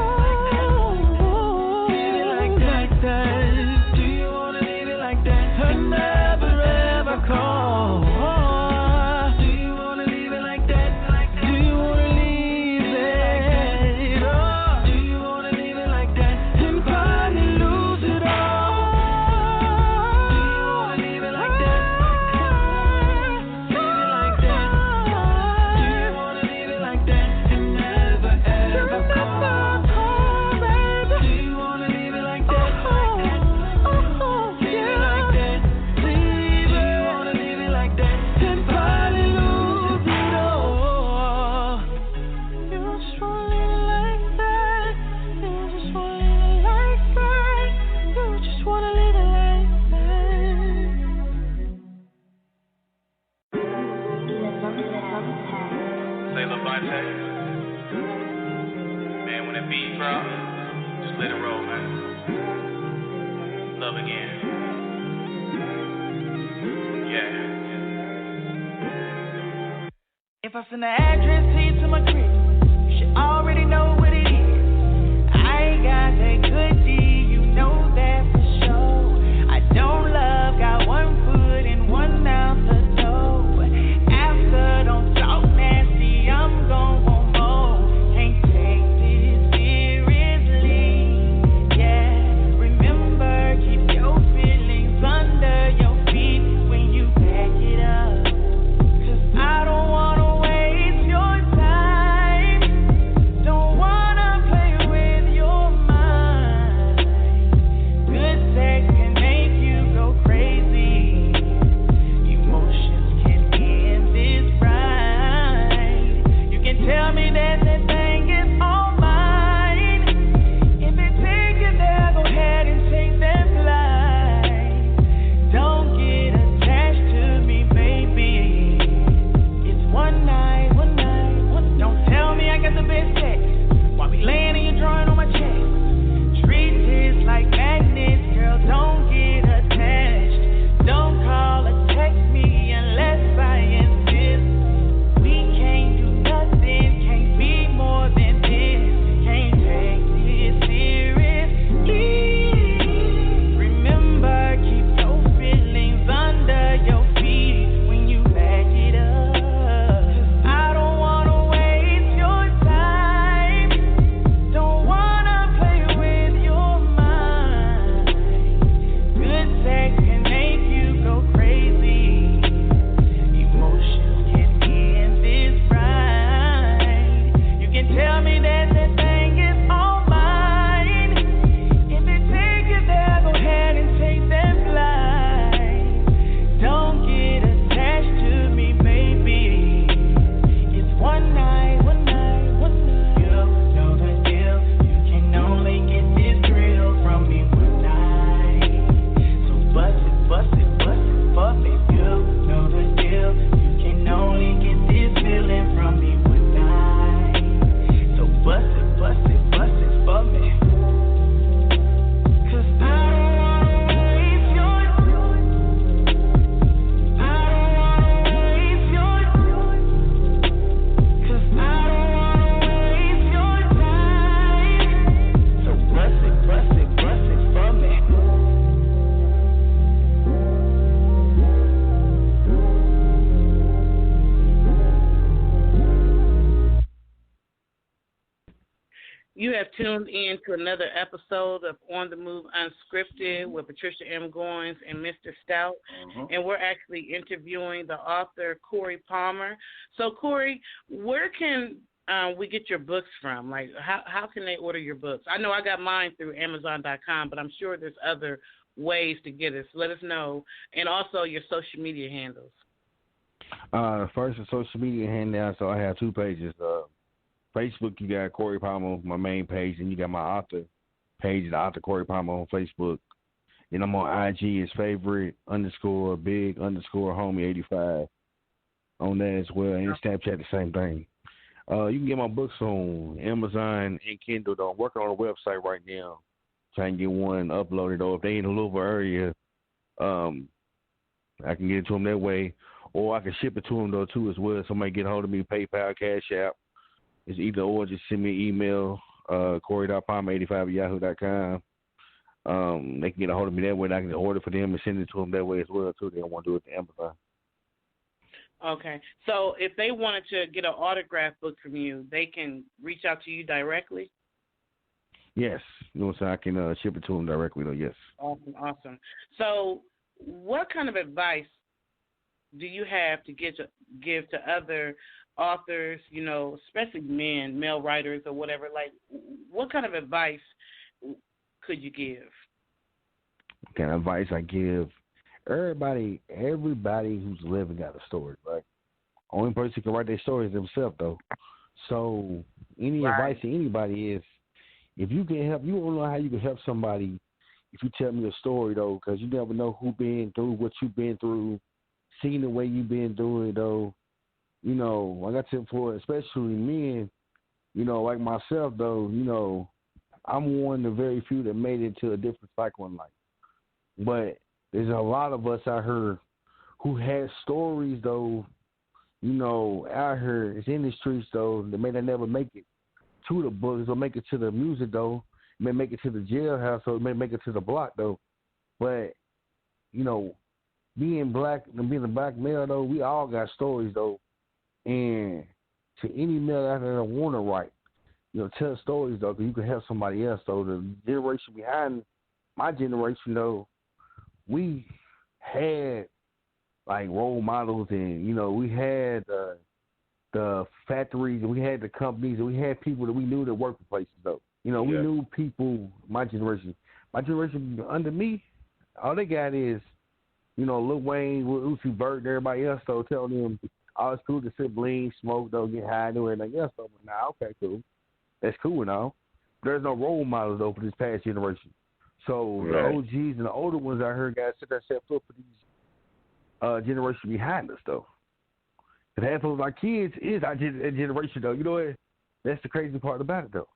Leave it like that. Do you wanna leave it like that? And never ever call. Do you wanna leave it like that? Do you wanna leave it? Do you wanna leave it like that? And finally lose it all. Do you wanna leave it like that? Leave it like that. Do you wanna leave it like that? And never ever call. Do you wanna leave it like that? Leave it like that. Leave it. Do you wanna leave it like that? And finally lose it all. You just wanna leave it like that. You just wanna leave it like that. You just wanna leave it like Say Levante. Man, when that beat drop, just let it roll, man. Love again. Yeah. If I send the address to you to my crib, you should already know what it is. I ain't got that good D, you know that for sure. I don't love, got one foot in one mouth the door. After, don't talk nasty, I'm gon' want more. Can't take this seriously, yeah. Remember, keep your feelings under your feet when you back it up. 'Cause I don't wanna waste your time. Don't wanna play with your mind. Good sex can make you go crazy. Emotions can end this ride. You can tell me that that thing is all mine. If it takes you there, go ahead and take that flight. Don't get attached to me, baby. It's one night, one night, one. Don't tell me I got the best sex while we laying and you drawing on my chest. Treat this like magnets, girl. Don't get attached. Don't call or text me unless I insist. We can't do nothing, can't be more than this. Can't take this seriously. Remember, keep your feelings under your feet when you back it up. 'Cause I don't wanna waste your time. Don't wanna play with your mind. Good sex can make you go crazy. Emotions can end this ride. You can tell me that that thing is all mine. If it takes you there, go ahead and take that flight. Don't get attached to me, baby. It's one night, one night, one night. You know the deal. You can only get this thrill from me one night. So bust it, bust it, bust it for me. You know the deal. You can only get this feeling from me one night. So bust it, bust it, bust it for me. 'Cause I don't wanna waste your time. I don't wanna waste your time. 'Cause I don't wanna waste your time. So bust it for me. You have tuned in to another episode of On The Move Unscripted with Patricia M. Goins and Mr. Stout. And we're actually interviewing the author, Corey Palmer. So, Corey, where can we get your books from? Like, how can they order your books? I know I got mine through Amazon.com, but I'm sure there's other ways to get it. So let us know. And also your social media handles. First, the social media handle. So I have two pages. Facebook, you got Corey Palmer, my main page, and you got my author page, the author Corey Palmer on Facebook. And I'm on IG as favorite_big_homie85 on that as well. And Snapchat, the same thing. You can get my books on Amazon and Kindle, though. I'm working on a website right now, trying to get one uploaded. Or if they in the Louisville area, I can get it to them that way, or I can ship it to them though too as well. Somebody get a hold of me, PayPal, Cash App. It's either or. Just send me an email, Corey.palmer85@yahoo.com. They can get a hold of me that way, and I can order for them and send it to them that way as well too. They don't want to do it to Amazon. Okay. So if they wanted to get an autograph book from you, they can reach out to you directly? Yes. You know what I'm saying? I can ship it to them directly though, yes. Awesome. So what kind of advice do you have to give to other authors, you know, especially male writers or whatever? Like, what kind of advice could you give? What kind of advice I give? Everybody who's living got a story, right? Only person who can write their story is themselves, though. So any advice to anybody is, if you can help, you don't know how you can help somebody if you tell me a story, though, because you never know who been through what you've been through, seeing the way you've been doing it, though. You know, like I said before, especially men, you know, like myself, though, you know, I'm one of the very few that made it to a different cycle in life. But there's a lot of us out here who had stories, though, you know, out here. It's in the streets, though, that may not never make it to the books or make it to the music, though. It may make it to the jailhouse, or it may make it to the block, though. But, you know, being a black male, though, we all got stories, though. And to any male out there that want to write, you know, tell stories, though, because you can help somebody else, though. The generation behind my generation, though, we had, like, role models, and, you know, we had the factories, and we had the companies, and we had people that we knew that worked for places, though. You know, we knew people, my generation under me, all they got is, you know, Lil Wayne, Uzi Vert, and everybody else, though, telling them, oh, it's cool to sip lean, smoke, though, get high, and everything else, though. But nah, okay, cool. That's cool and all. There's no role models, though, for this past generation. So the OGs and the older ones I heard guys sit there and set foot for these generation behind us, though. And half of our kids is our generation, though. You know what? That's the crazy part about it, though.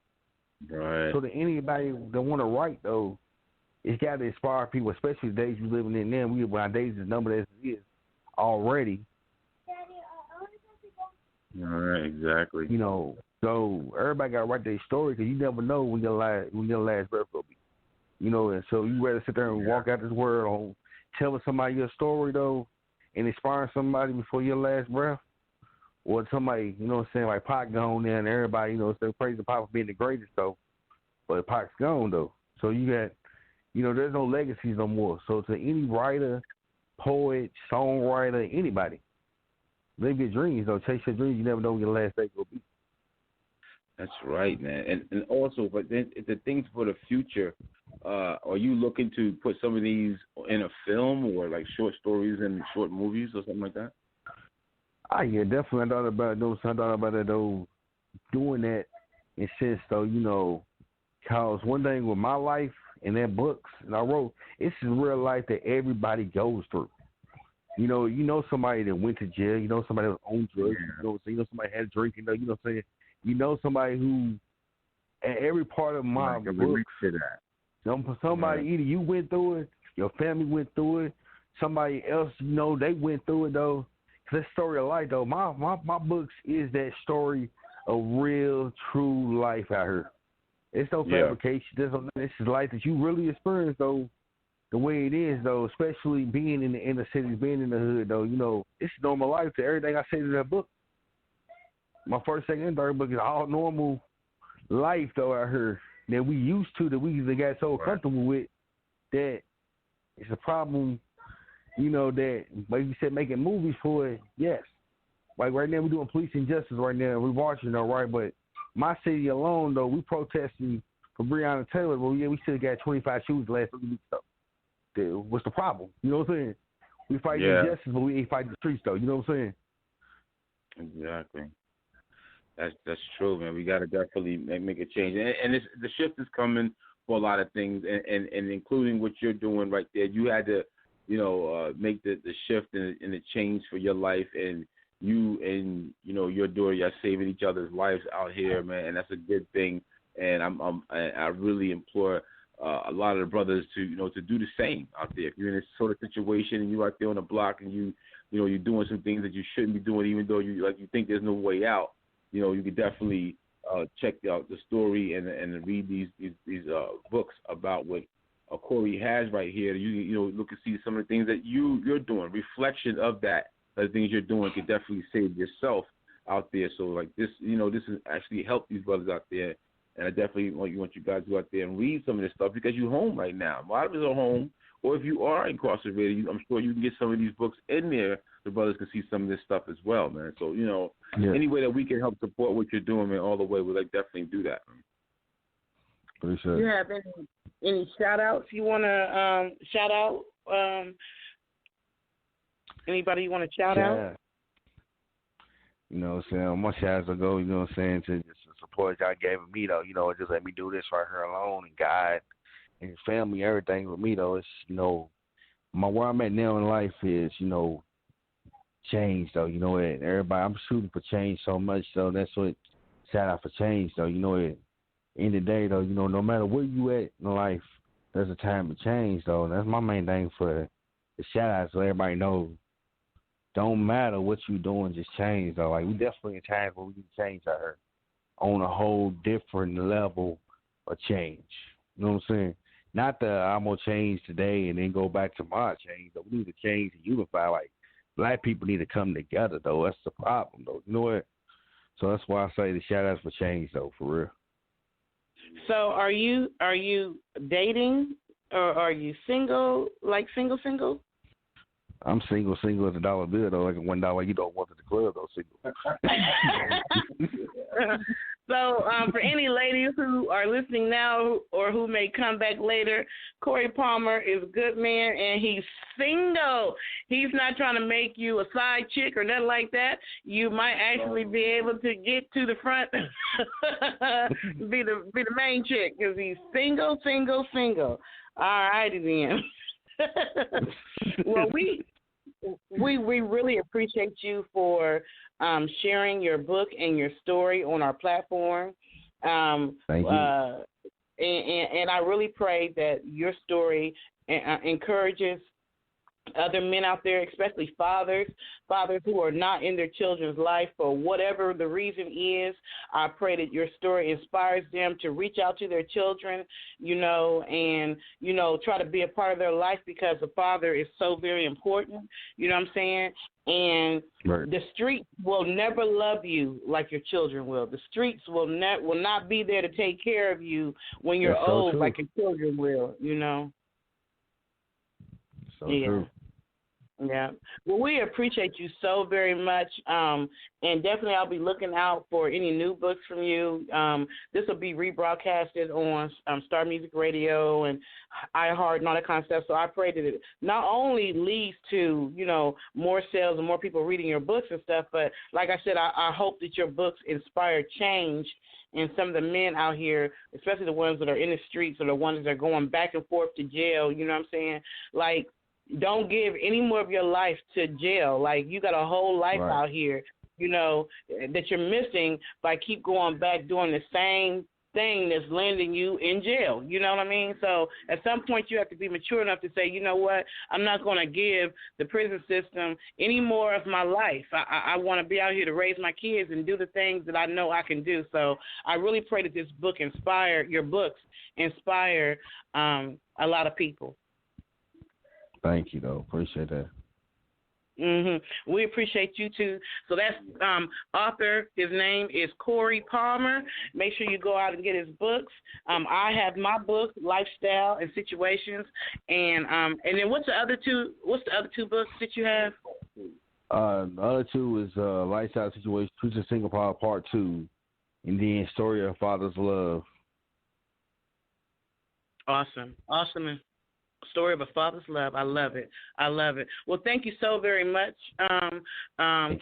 Right. So that anybody that want to write, though, it's got to inspire people, especially the days we're living in now. Our days is numbered as it is already. All right, exactly. You know, so everybody got to write their story, because you never know when your last breath will be. You know, and so you rather sit there and walk out this world telling somebody your story, though, and inspiring somebody before your last breath, or somebody, you know what I'm saying, like Pac gone there, and everybody, you know, still praising Pac for being the greatest, though, but Pac's gone, though. So you got, you know, there's no legacies no more. So to any writer, poet, songwriter, anybody, live your dreams, though. Chase your dreams. You never know when your last day will be. That's right, man. And also, but then the things for the future, are you looking to put some of these in a film, or like short stories and short movies or something like that? Yeah, definitely. I thought about those. I thought about it, though, doing that in sense, though, you know, because one thing with my life and that books and I wrote, it's real life that everybody goes through. You know somebody that went to jail. You know somebody that was on drugs. You know somebody had a drink. You know what I'm saying? You know somebody who, at every part of my books, somebody either you went through it, your family went through it, somebody else, you know, they went through it, though. Cause that story of life, though, my books is that story of real, true life out here. It's no fabrication. This is life that you really experience, though, the way it is, though, especially being in the inner cities, being in the hood, though. You know, it's normal life to everything I say to that book. My first, second, and third book is all normal life, though, out here that we used to, that we got so comfortable with, that it's a problem, you know, that, like you said, making movies for it, yes. Like right now, we're doing police injustice right now. We're watching, though, right? But my city alone, though, we protesting for Breonna Taylor. Well, we still got 25 shootings the last 3 weeks, though. What's the problem? You know what I'm saying? We fight injustice, but we ain't fighting the streets, though. You know what I'm saying? Exactly. That's true, man. We got to definitely make a change, and the shift is coming for a lot of things, and including what you're doing right there. You had to, you know, make the shift and the change for your life, and you and, you know, your daughter, you're saving each other's lives out here, man, and that's a good thing. And I really implore a lot of the brothers to do the same out there. If you're in this sort of situation and you're out there on the block and you're doing some things that you shouldn't be doing, even though you think there's no way out, you could definitely check out the story and read these books about what Corey has right here. You look and see some of the things that you're doing. Reflection of that, the things you're doing could definitely save yourself out there. So like this, this has actually helped these brothers out there. And I definitely want you guys to go out there and read some of this stuff because you're home right now. A lot of us are home, or if you are incarcerated, I'm sure you can get some of these books in there. The brothers can see some of this stuff as well, man. So, any way that we can help support what you're doing, man, all the way, we'd definitely do that. Appreciate it. You have any shout-outs you want to shout out? Anybody you want to shout out? You know what I'm saying? My shout-outs will go, to just the support y'all gave me, though. It just let me do this right here alone, and God and your family, everything with me, though. It's, where I'm at now in life is, change, though. Everybody, I'm shooting for change so much, so that's what shout out for change, though. In the day, though, no matter where you at in life, there's a time to change, though. And that's my main thing for the shout out, so everybody knows. Don't matter what you're doing, just change, though. Like, we definitely in times where we need to change out here on a whole different level of change. You know what I'm saying? Not that I'm going to change today and then go back to my change. But we need to change and unify. Like, black people need to come together, though. That's the problem, though. You know what? So that's why I say the shout-outs for change, though, for real. So are you dating or are you single, like single? I'm single as a dollar bill, though. Like $1, you don't want at the club, though, single. So for any ladies who are listening now or who may come back later, Corey Palmer is a good man, and he's single. He's not trying to make you a side chick or nothing like that. You might actually be able to get to the front, be the main chick, because he's single. All righty then. Well, we really appreciate you for sharing your book and your story on our platform. Thank you. And I really pray that your story encourages other men out there, especially fathers who are not in their children's life for whatever the reason is. I pray that your story inspires them to reach out to their children, and, try to be a part of their life, because the father is so very important, you know what I'm saying? And right. The streets will never love you like your children will. The streets will not be there to take care of you when you're That's old so like your children will, So true. Yeah. Well, we appreciate you so very much, and definitely I'll be looking out for any new books from you. This will be rebroadcasted on Star Music Radio and iHeart and all that kind of stuff. So I pray that it not only leads to, more sales and more people reading your books and stuff, but like I said, I hope that your books inspire change in some of the men out here, especially the ones that are in the streets or the ones that are going back and forth to jail, you know what I'm saying? Like, don't give any more of your life to jail. Like, you got a whole life right. out here, that you're missing by keep going back doing the same thing that's landing you in jail. You know what I mean? So at some point you have to be mature enough to say, you know what, I'm not going to give the prison system any more of my life. I want to be out here to raise my kids and do the things that I know I can do. So I really pray that your books inspire a lot of people. Thank you, though. Appreciate that. We appreciate you, too. So that's author. His name is Corey Palmer. Make sure you go out and get his books. I have my book, Lifestyle and Situations. And then what's the other two books that you have? The other two is Lifestyle Situations, Future Single Power Part 2, and then Story of Father's Love. Awesome. Story of a Father's Love. I love it. Well, thank you so very much,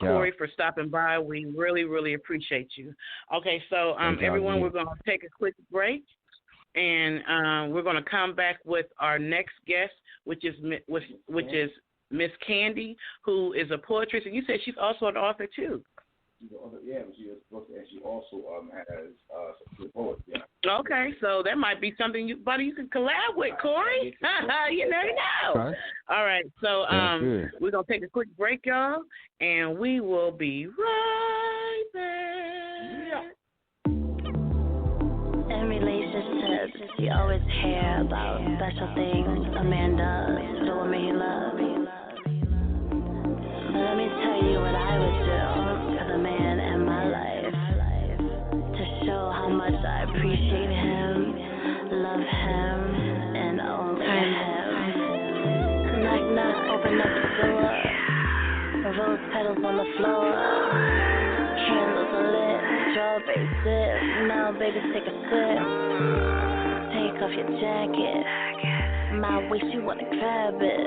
Corey, for stopping by. We really, really appreciate you. Okay, so everyone, we're going to take a quick break, and we're going to come back with our next guest, which is Miss Candi, who is a poetress, and you said she's also an author too. She also has the poet. Yeah. Okay, so that might be something you can collab with, Corey. You never know. Right. All right, so we're gonna take a quick break, y'all, and we will be right back. Yeah. In relationships, you always hear about special things a man does to the woman he loves. But let me tell you what I would do for the man in my life to show how much I appreciate him, love him, and only him. Knock, knock, open up the door. Rose petals on the floor. Candles are lit. Strawberry sip. Now, baby, take a sip. Take off your jacket. My waist, you wanna grab it.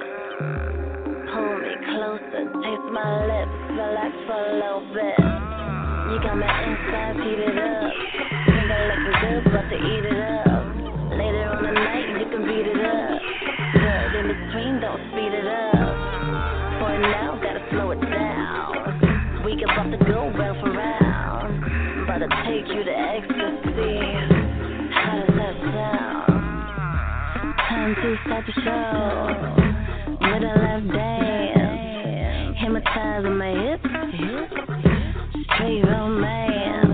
Pull me closer, taste my lips, relax for a little bit. You got my insides heated up. Think I looking good, about to eat it up. Later on the night, you can beat it up. But in between, don't speed it up. For now, gotta slow it down. We can about to go round for round. About to take you to ecstasy. How does that sound? Time to start the show. With a left dance, hypnotizing my hips, straight romance.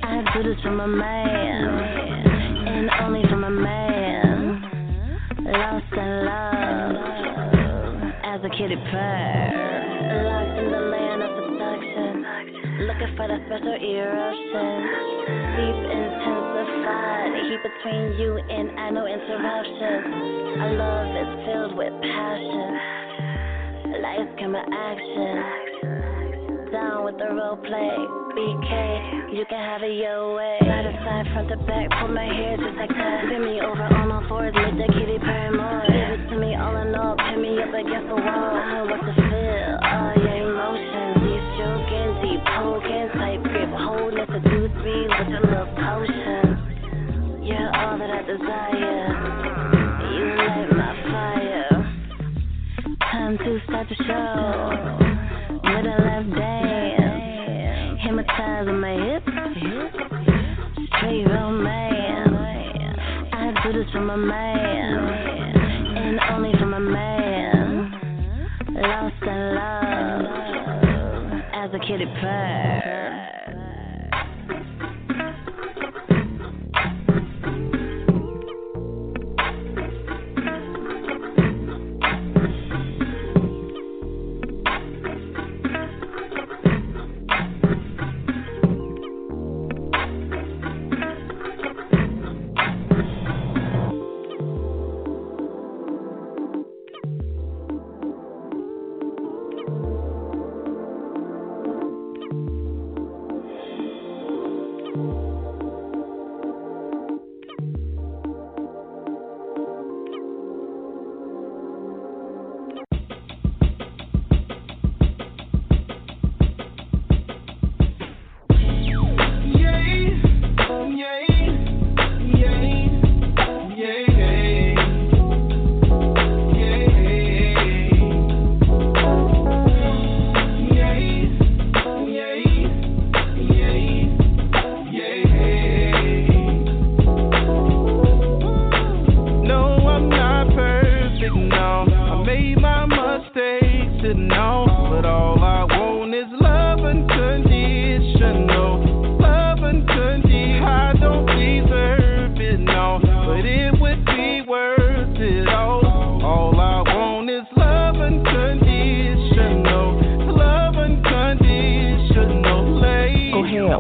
I do this for my man, and only for my man. Lost in love, as a kitty purr. Lost in the land of seduction, looking for that special eruption. Deep intensified, heat between you and I, no interruptions. Our love is filled with passion. Lights, camera, action. Down with the role play. BK, you can have it your way. Side to side, front to back, pull my hair just like that. Pin me over on all fours, make the kitty purr more. Give it to me all in all, pin me up against the wall. I want to feel all your emotions. Deep stroking, deep poking, tight grip, holding it, seduce me with your little potion. You're all that I desire. You light my fire. Time to start the show. With a left dance, hypnotizing my hips, straight romance. I do this for my man, and only for my man. Lost in love, as a kitty purr.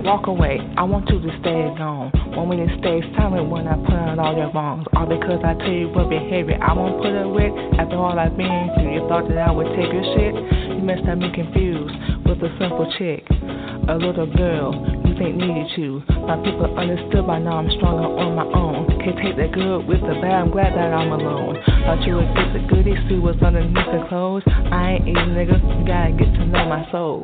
Walk away, I want you to stay gone. Want me to stay silent when I put out all your wrongs. All because I tell you what behavior I won't put up with. After all I've been through, you thought that I would take your shit. You messed up me confused with a simple chick. A little girl you think needed you. My people understood by now I'm stronger on my own. Can't take the good with the bad, I'm glad that I'm alone. Thought you would get the goodies, see what's underneath the clothes. I ain't easy, nigga, you gotta get to know my soul.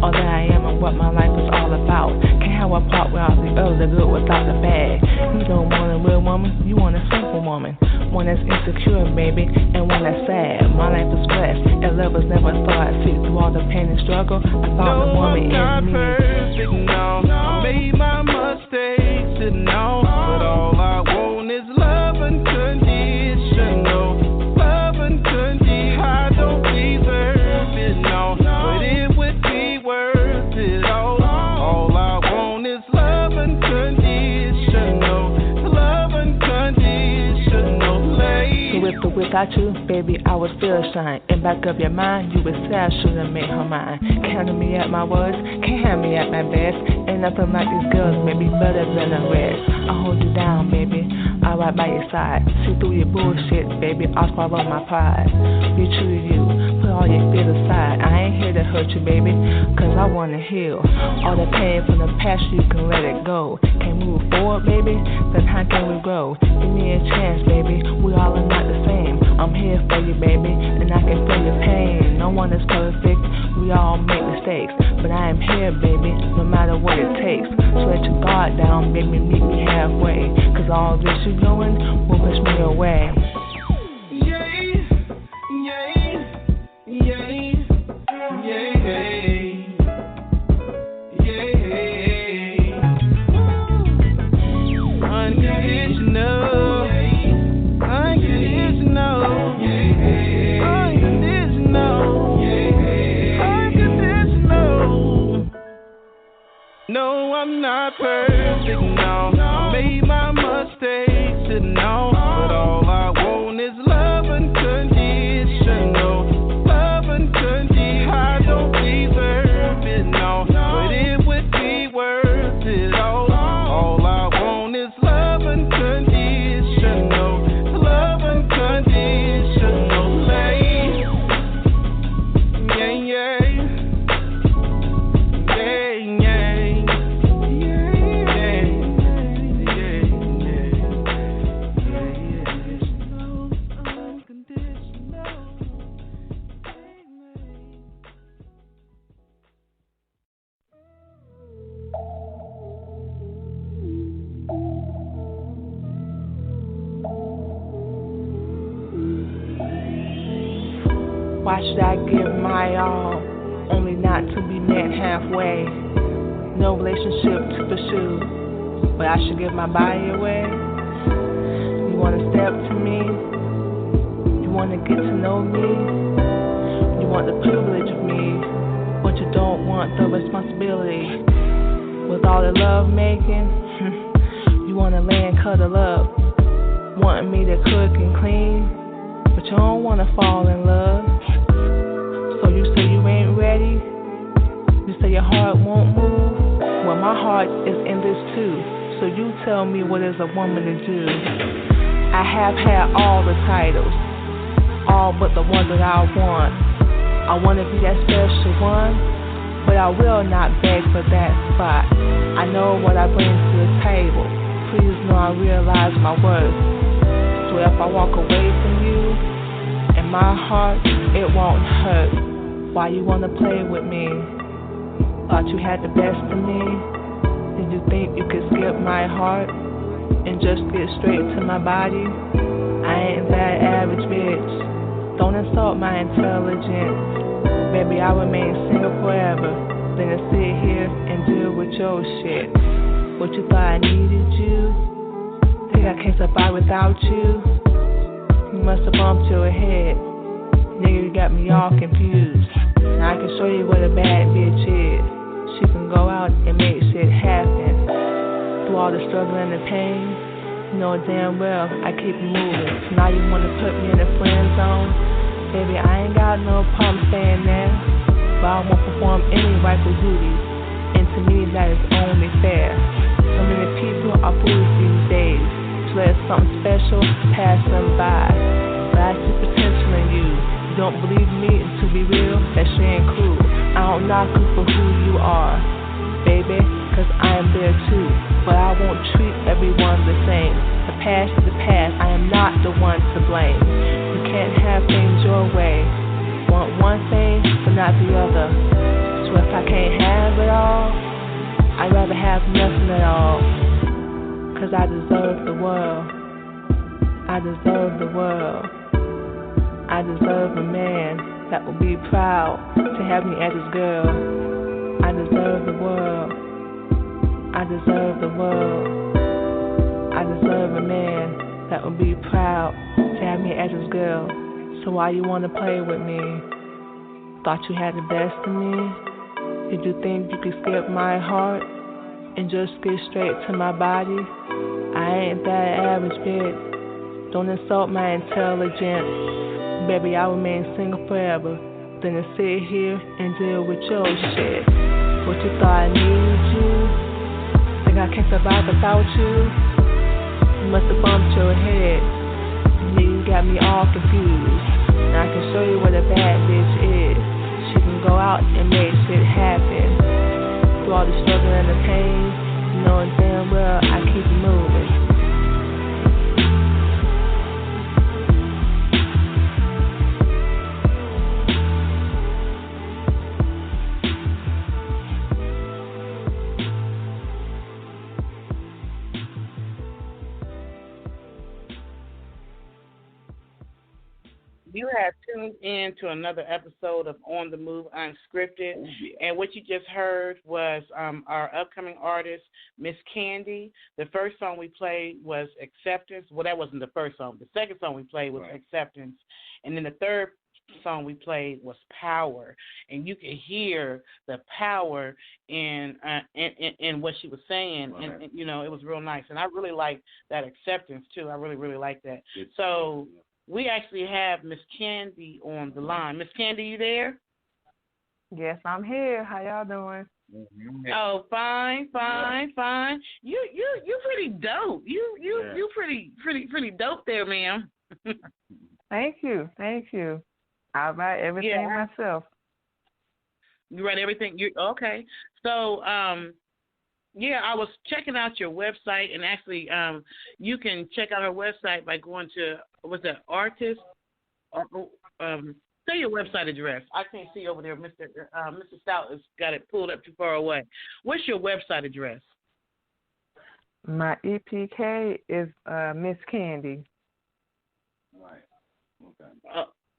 All that I am and what my life is all about. Can't have a part without the other, the good without the bad. You don't want a real woman, you want a simple woman. one that's insecure, baby, and one that's sad. My life is blessed, and love was never thought I'd fit through all the pain and struggle. I found the woman in me. I'm not perfect, no. I made my mistakes, and no, but all I want is love unconditional. Love unconditional. I don't deserve it, no, but it would be worth it all. All I want is love unconditional. Love unconditional. So if or without you, baby, I would still shine. In back of your mind, you would say I should've made her mine. Counting me at my words, can't have me at my best. Ain't nothing like these girls, maybe better than the rest. I'll hold you down, baby, I'll ride by your side. See through your bullshit, baby, I'll swallow my pride. Be true to you, put all your fears aside. I ain't here to hurt you, baby, cause I wanna heal. All the pain from the past, you can let it go. Can't move forward, baby, then how can we grow? Give me a chance, baby, we all are not the same. I'm here for you, baby, and I can feel your pain. No one is perfect, we all make mistakes, but I am here, baby, no matter what it takes. So let your guard down, baby, meet me halfway, cause all this you doing will push me away. No, I'm not perfect, no. I made my mistakes, and no, but all I want is love unconditional. Love unconditional. I don't deserve it, no, but it would be worth it all. All I want is love unconditional. Love unconditional. Yeah, yeah. Why should I give my all, only not to be met halfway? No relationship to pursue, but I should give my body away? You wanna step to me? You wanna get to know me? You want the privilege of me, but you don't want the responsibility. With all the love making, you wanna lay and cuddle up, wanting me to cook and clean, but you don't wanna fall in love. So you say you ain't ready, you say your heart won't move. Well, my heart is in this too, so you tell me what is a woman to do. I have had all the titles, all but the one that I want. I wanna be that special one, but I will not beg for that spot. I know what I bring to the table, please know I realize my worth. So if I walk away from you, in my heart, it won't hurt. Why you wanna play with me? Thought you had the best of me? Did you think you could skip my heart and just get straight to my body? I ain't that average bitch. Don't insult my intelligence. Baby, I'll remain single forever than to sit here and deal with your shit. What you thought I needed you? Think I can't survive without you? You must have bumped your head. Nigga, you got me all confused. Now I can show you what a bad bitch is. She can go out and make shit happen. Through all the struggle and the pain, you know damn well I keep it moving. So now you wanna put me in the friend zone? Baby, I ain't got no problem staying there, but I won't perform any rightful duties. And to me that is only fair. So many people are foolish these days, so let something special pass them by. But I see potential in you. You don't believe me, and to be real, that shit ain't cool. I don't knock you for who you are, baby, cause I am there too. But I won't treat everyone the same. The past is the past, I am not the one to blame. You can't have things your way. Want one thing, but not the other. So if I can't have it all, I'd rather have nothing at all. Cause I deserve the world. I deserve the world. I deserve a man that will be proud to have me as his girl. I deserve the world. I deserve the world. I deserve a man that will be proud to have me as his girl. So why you wanna play with me? Thought you had the best of me? Did you think you could skip my heart and just get straight to my body? I ain't that average bitch. Don't insult my intelligence. Baby, I remain single forever than to sit here and deal with your shit. What you thought I needed you? Think I can't survive without you? You must have bumped your head. You got me all confused. Now I can show you what a bad bitch is. She can go out and make shit happen. Through all the struggle and the pain, knowing damn well I keep moving. You have tuned in to another episode of On The Move Unscripted. Oh, yeah. And what you just heard was our upcoming artist, Miss Candi. The first song we played was Acceptance. Well, that wasn't the first song. The second song we played was Acceptance. And then the third song we played was Power. And you could hear the power in what she was saying. Right. And, you know, it was real nice. And I really like that Acceptance, too. I really, really like that. So we actually have Miss Candi on the line. Miss Candi, you there? Yes, I'm here. How y'all doing? Oh, fine. You pretty dope. You pretty dope there, ma'am. Thank you. I write everything myself. You write everything. You okay? So, I was checking out your website, and actually, you can check out our website by going to artist? Say your website address. I can't see over there. Mr. Stout has got it pulled up too far away. What's your website address? My EPK is Miss Candi. Right. Okay.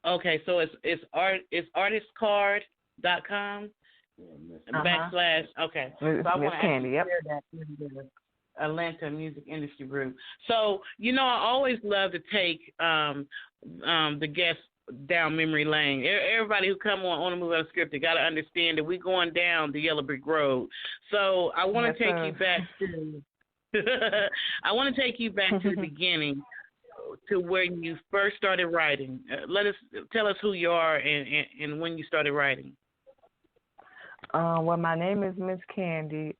Okay. So it's artistcard.com. Backslash. Okay. So I want to share that with the Atlanta Music Industry Group. So, you know, I always love to take the guests down memory lane. Everybody who come on The Move Unscripted got to understand that we're going down the yellow brick road. So I want to take you back to the beginning, to where you first started writing. Tell us who you are and when you started writing. Well, my name is Miss Candi.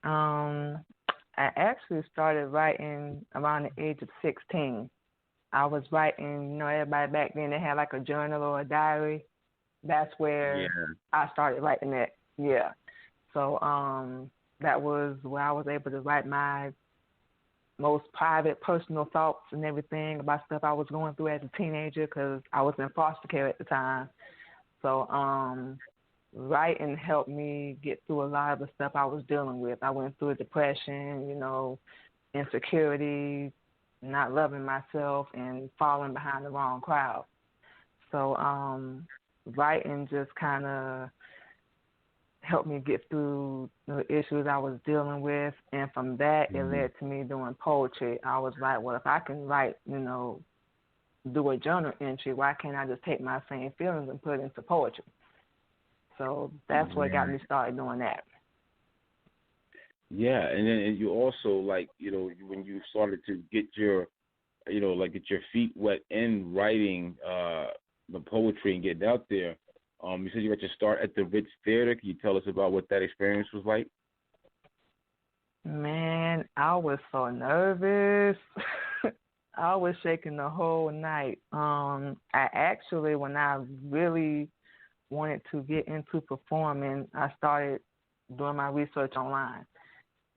I actually started writing around the age of 16. I was writing, you know, everybody back then, they had like a journal or a diary. That's where I started writing that. Yeah. So that was where I was able to write my most private, personal thoughts and everything about stuff I was going through as a teenager, because I was in foster care at the time. So writing helped me get through a lot of the stuff I was dealing with. I went through depression, you know, insecurity, not loving myself, and falling behind the wrong crowd. So writing just kind of helped me get through the issues I was dealing with, and from that, it led to me doing poetry. I was like, well, if I can write, you know, do a journal entry, why can't I just take my same feelings and put it into poetry? So that's what got me started doing that. Yeah, and then you also, like, you know, when you started to get your, you know, like get your feet wet in writing the poetry and getting out there, you said you got your start at the Ritz Theater. Can you tell us about what that experience was like? Man, I was so nervous. I was shaking the whole night. I actually, when I really wanted to get into performing, I started doing my research online.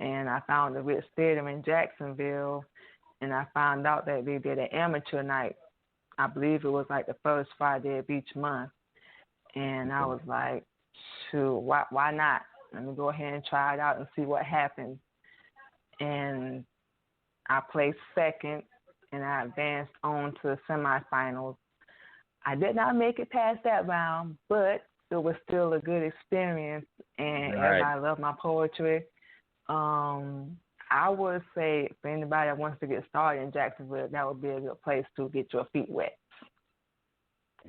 And I found the Ritz Theater in Jacksonville, and I found out that they did an amateur night. I believe it was like the first Friday of each month. And I was like, shoot, why not? Let me go ahead and try it out and see what happens. And I placed second, and I advanced on to the semifinals. I did not make it past that round, but it was still a good experience, and everybody loved my poetry. I would say for anybody that wants to get started in Jacksonville, that would be a good place to get your feet wet.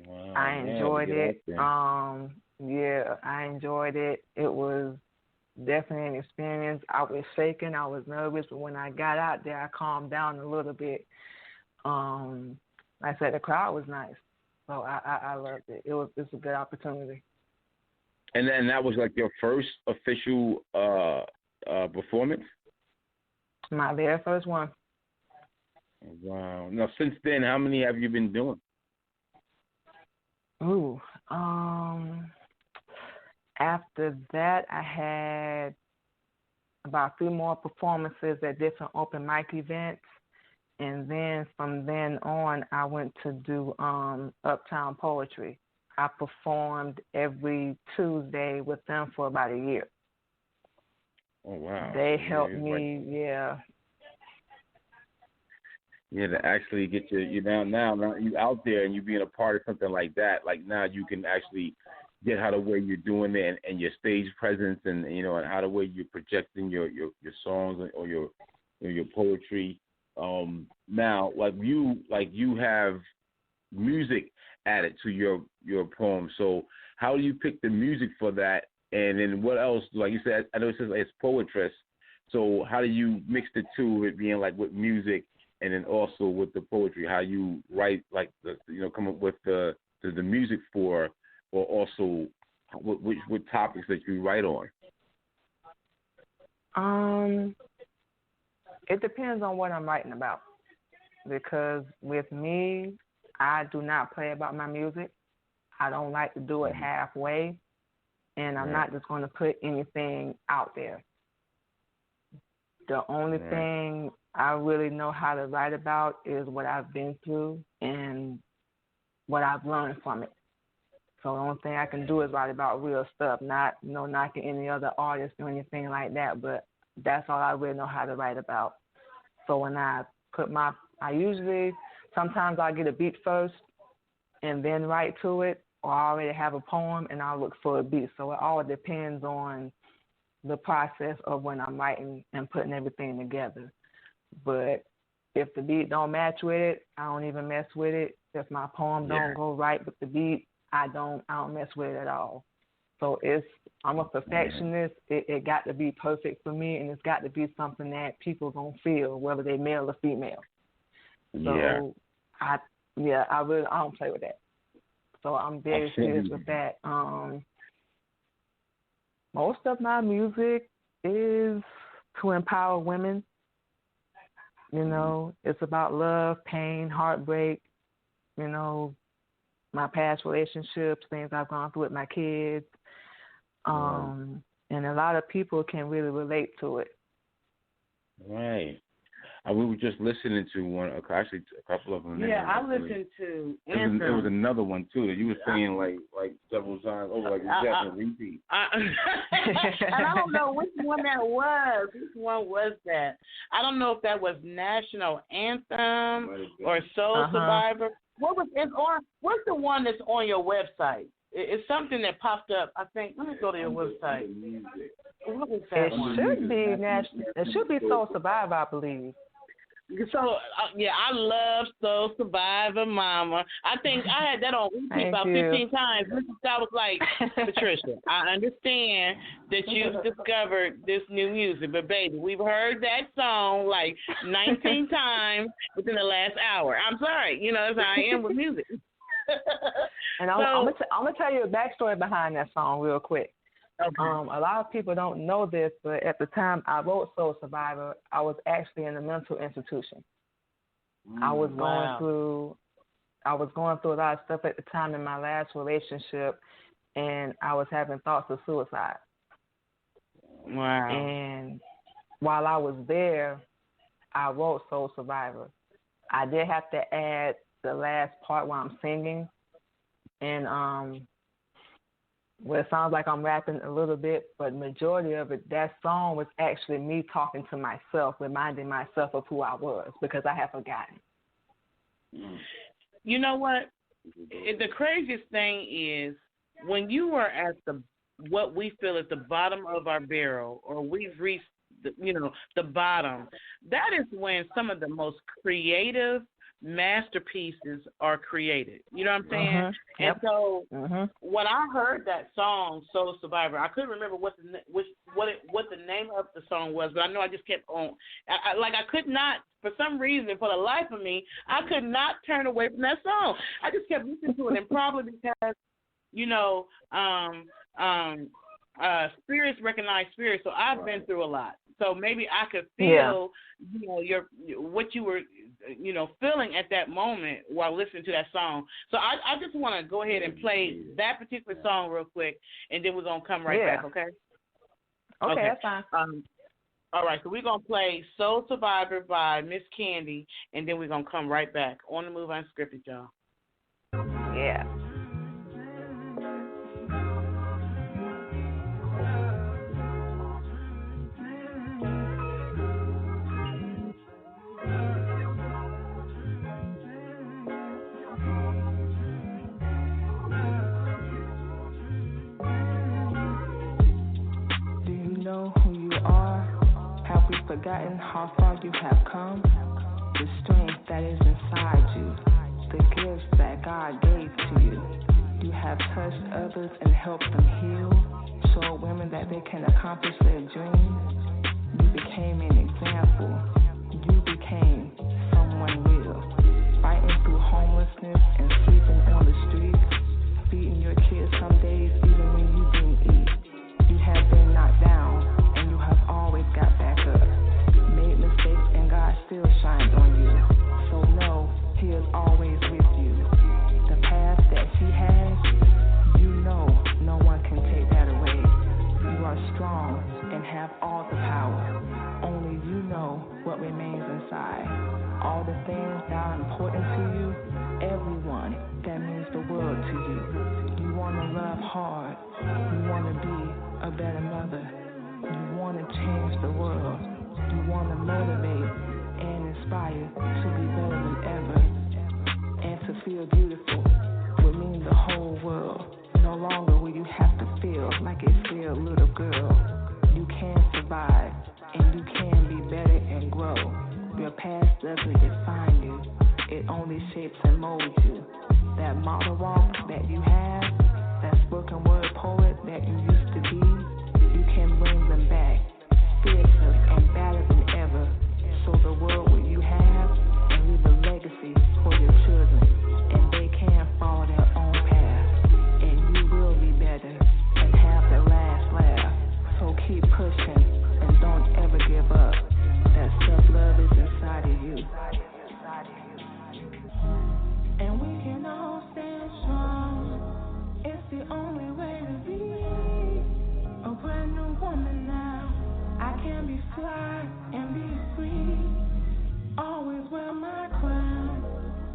Wow, I enjoyed it. I enjoyed it. It was definitely an experience. I was shaking. I was nervous, but when I got out there, I calmed down a little bit. Like I said, the crowd was nice, so I loved it. It's a good opportunity. And that was like your first official performance? My very first one. Wow. Now, since then, how many have you been doing? Ooh, after that, I had about 3 more performances at different open mic events, and then from then on, I went to do Uptown Poetry. I performed every Tuesday with them for about a year. Oh, wow. They helped me, Yeah, to actually get you down now you out there and you being a part of something like that. Like now you can actually get how the way you're doing it and your stage presence and and how the way you're projecting your songs or your poetry. Now you have music added to your poem. So how do you pick the music for that? And then what else? Like you said, I know it says it's Poetress. So how do you mix the two, it being like with music and then also with the poetry? How you write, like come up with the music for, or also what topics that you write on? It depends on what I'm writing about, because with me, I do not play about my music. I don't like to do it halfway, and I'm not just going to put anything out there. The only thing I really know how to write about is what I've been through and what I've learned from it. So the only thing I can do is write about real stuff, not knocking any other artist or anything like that, but that's all I really know how to write about. So when I sometimes I get a beat first and then write to it, or I already have a poem and I'll look for a beat. So it all depends on the process of when I'm writing and putting everything together. But if the beat don't match with it, I don't even mess with it. If my poem don't go right with the beat, I don't mess with it at all. So I'm a perfectionist. It got to be perfect for me, and it's got to be something that people gonna feel, whether they male or female. So I don't play with that. So I'm very serious with that. Most of my music is to empower women. It's about love, pain, heartbreak, my past relationships, things I've gone through with my kids. And a lot of people can really relate to it. Right. We were just listening to one, actually a couple of them. Yeah, I listened to Anthem. There was another one, too, that you were saying like several times over, like a repeat. And I don't know which one that was. Which one was that? I don't know if that was National Anthem or Soul Survivor. What's the one that's on your website? It's something that popped up. I think. Let me go to your website. What was that one? It should be Soul Survivor, I believe. So, I love Soul Survivor, Mama. I think I had that on repeat about 15 times. I was like, Patricia, I understand that you've discovered this new music, but baby, we've heard that song like 19 times within the last hour. I'm sorry. That's how I am with music. And I'm gonna tell you a backstory behind that song real quick. Okay. A lot of people don't know this, but at the time I wrote Soul Survivor, I was actually in a mental institution. I was going through a lot of stuff at the time in my last relationship, and I was having thoughts of suicide. Wow. And while I was there, I wrote Soul Survivor. I did have to add the last part where I'm singing, and it sounds like I'm rapping a little bit, but majority of it, that song was actually me talking to myself, reminding myself of who I was, because I had forgotten. You know what? The craziest thing is when you are at what we feel is the bottom of our barrel, or we've reached the bottom. That is when some of the most creative masterpieces are created. You know what I'm saying? Yep. And so when I heard that song, Soul Survivor, I couldn't remember what the name of the song was, but I know I just kept on. I could not, for some reason, for the life of me, I could not turn away from that song. I just kept listening to it, and probably because, spirits recognize spirits, so I've been through a lot. So maybe I could feel, what you were, feeling at that moment while listening to that song. So I just want to go ahead and play that particular song real quick, and then we're going to come right back, okay? Okay, that's fine. All right, so we're going to play Soul Survivor by Miss Candi, and then we're going to come right back. On the Move Unscripted, y'all. Yeah. Forgotten how far you have come, the strength that is inside you, the gifts that God gave to you. You have touched others and helped them heal, showed women that they can accomplish their dreams. You became an example. You became someone real, fighting through homelessness and sleeping on the streets, feeding your kids some days even when you didn't eat. You have been knocked down and you have always got back up. Made mistakes and God still shines on you. So know He is always with you. The path that He has, no one can take that away. You are strong and have all the power. Only you know what remains inside. All the things that are important to you, everyone that means the world to you. You want to love hard. You want to be a better mother. You want to change the world. You want to motivate and inspire to be better than ever. And to feel beautiful would mean the whole world. No longer will you have to feel like a scared little girl. You can survive and you can be better and grow. Your past doesn't define you. It only shapes and molds you. That model walk that you have, that spoken word poet that you used to be, you can bring them back, fiercer and better than ever. So the world will you have and leave a legacy for your children, and they can follow their own path, and you will be better and have the last laugh. So keep pushing and don't ever give up. That self-love is inside of you. And we can all stand strong. It's the only way to be a brand new woman now. I can be fly and be free. Always wear my crown.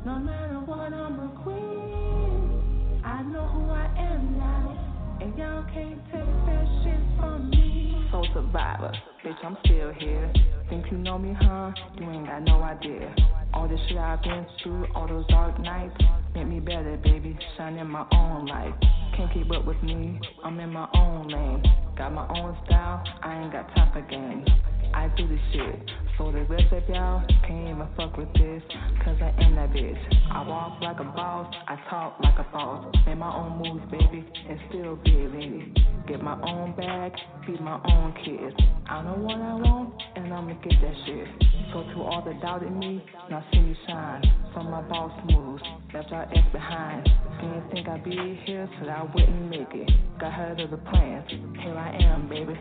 No matter what, I'm a queen. I know who I am now, and y'all can't take that shit from me. Soul survivor, bitch, I'm still here. Think you know me, huh? You ain't got no idea. All this shit I've been through, all those dark nights, make me better, baby. Shine in my own light. Can't keep up with me, I'm in my own lane. Got my own style, I ain't got time for games. I do this shit, so the rest of y'all can't even fuck with this, cause I am that bitch. I walk like a boss, I talk like a boss. Make my own moves, baby, and still be a lady. Get my own bag, feed my own kids. I know what I want, and I'ma get that shit. So to all that doubted me, now see me shine. From my boss moves, left our ex behind. Didn't think I'd be here, so I wouldn't make it. Got heard of the plans, here I am, baby.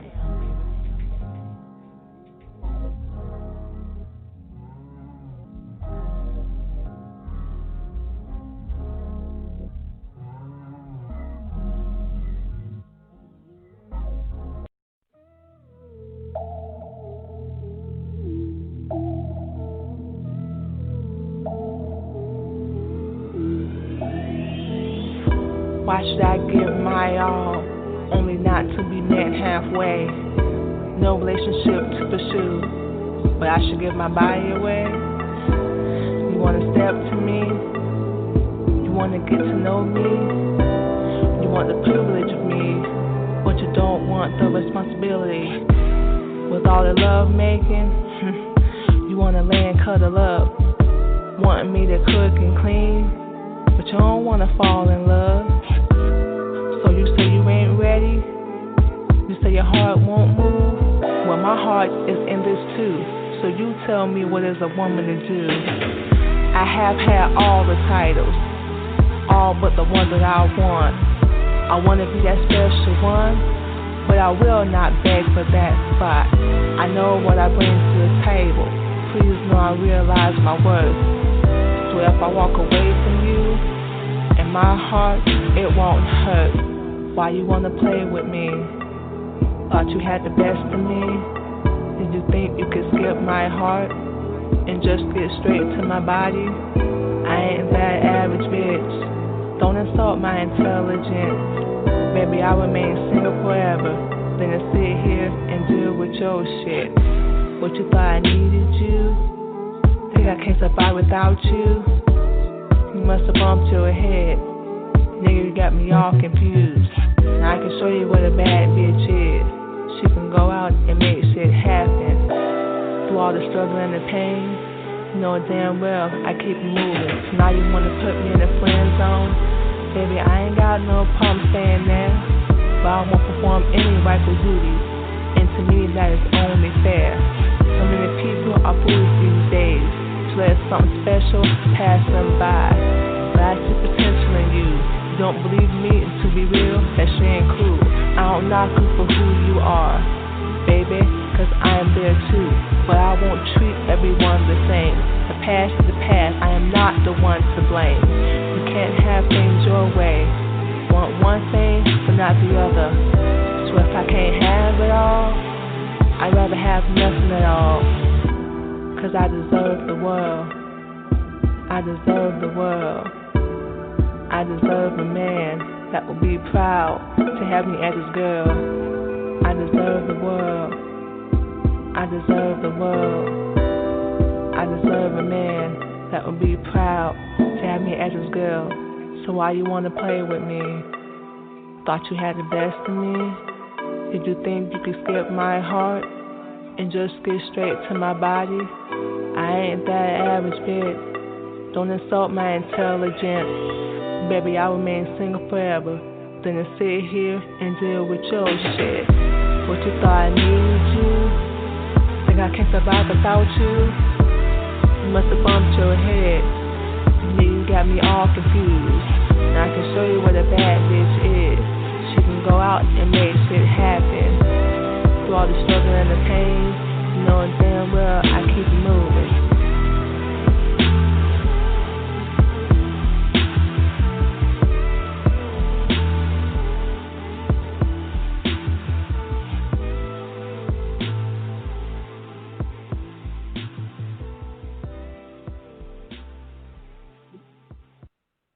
Why should I give my all, only not to be met halfway? No relationship to pursue, but I should give my body away? want to step to me? You want to get to know me? You want the privilege of me, but you don't want the responsibility. With all the love making, you want to lay and cuddle up, wanting me to cook and clean, but you don't want to fall in love. So you say you ain't ready, you say your heart won't move. Well, my heart is in this too, so you tell me what is a woman to do. I have had all the titles, all but the one that I want. I want to be that special one, but I will not beg for that spot. I know what I bring to the table. Please know I realize my worth. So if I walk away from you, in my heart, it won't hurt. Why you wanna play with me? Thought you had the best of me. Did you think you could skip my heart and just get straight to my body? I ain't that average bitch. Don't insult my intelligence. Baby, I remain single forever than to sit here and deal with your shit. What you thought I needed you? Think I can't survive without you? You must have bumped your head. Nigga, you got me all confused. Now I can show you what a bad bitch is. She can go out and make shit happen. Through all the struggle and the pain, you know damn well I keep moving. So now you wanna put me in the friend zone? Baby, I ain't got no problem staying there, but I won't perform any rightful duties, and to me that is only fair. So many people are foolish these days to let something special pass them by, but I see potential in you. You don't believe me, and to be real, that shit ain't cool. I don't knock you for who you are, baby, cause I am there too, but I won't treat everyone the same. The past is the past, I am not the one to blame. You can't have things your way. Want one thing, but not the other. So if I can't have it all, I'd rather have nothing at all. Cause I deserve the world. I deserve the world. I deserve a man that will be proud to have me as his girl. I deserve the world. I deserve the world. I deserve a man that will be proud to have me as his girl. So why you wanna play with me? Thought you had the best of me? Did you think you could skip my heart and just get straight to my body? I ain't that average bitch. Don't insult my intelligence. Baby, I remain single forever than to sit here and deal with your shit. What you thought I needed you? Think I can't survive without you? You must have bumped your head. You got me all confused. Now I can show you what a bad bitch is. She can go out and make shit happen. Through all the struggle and the pain, you know damn well I keep moving.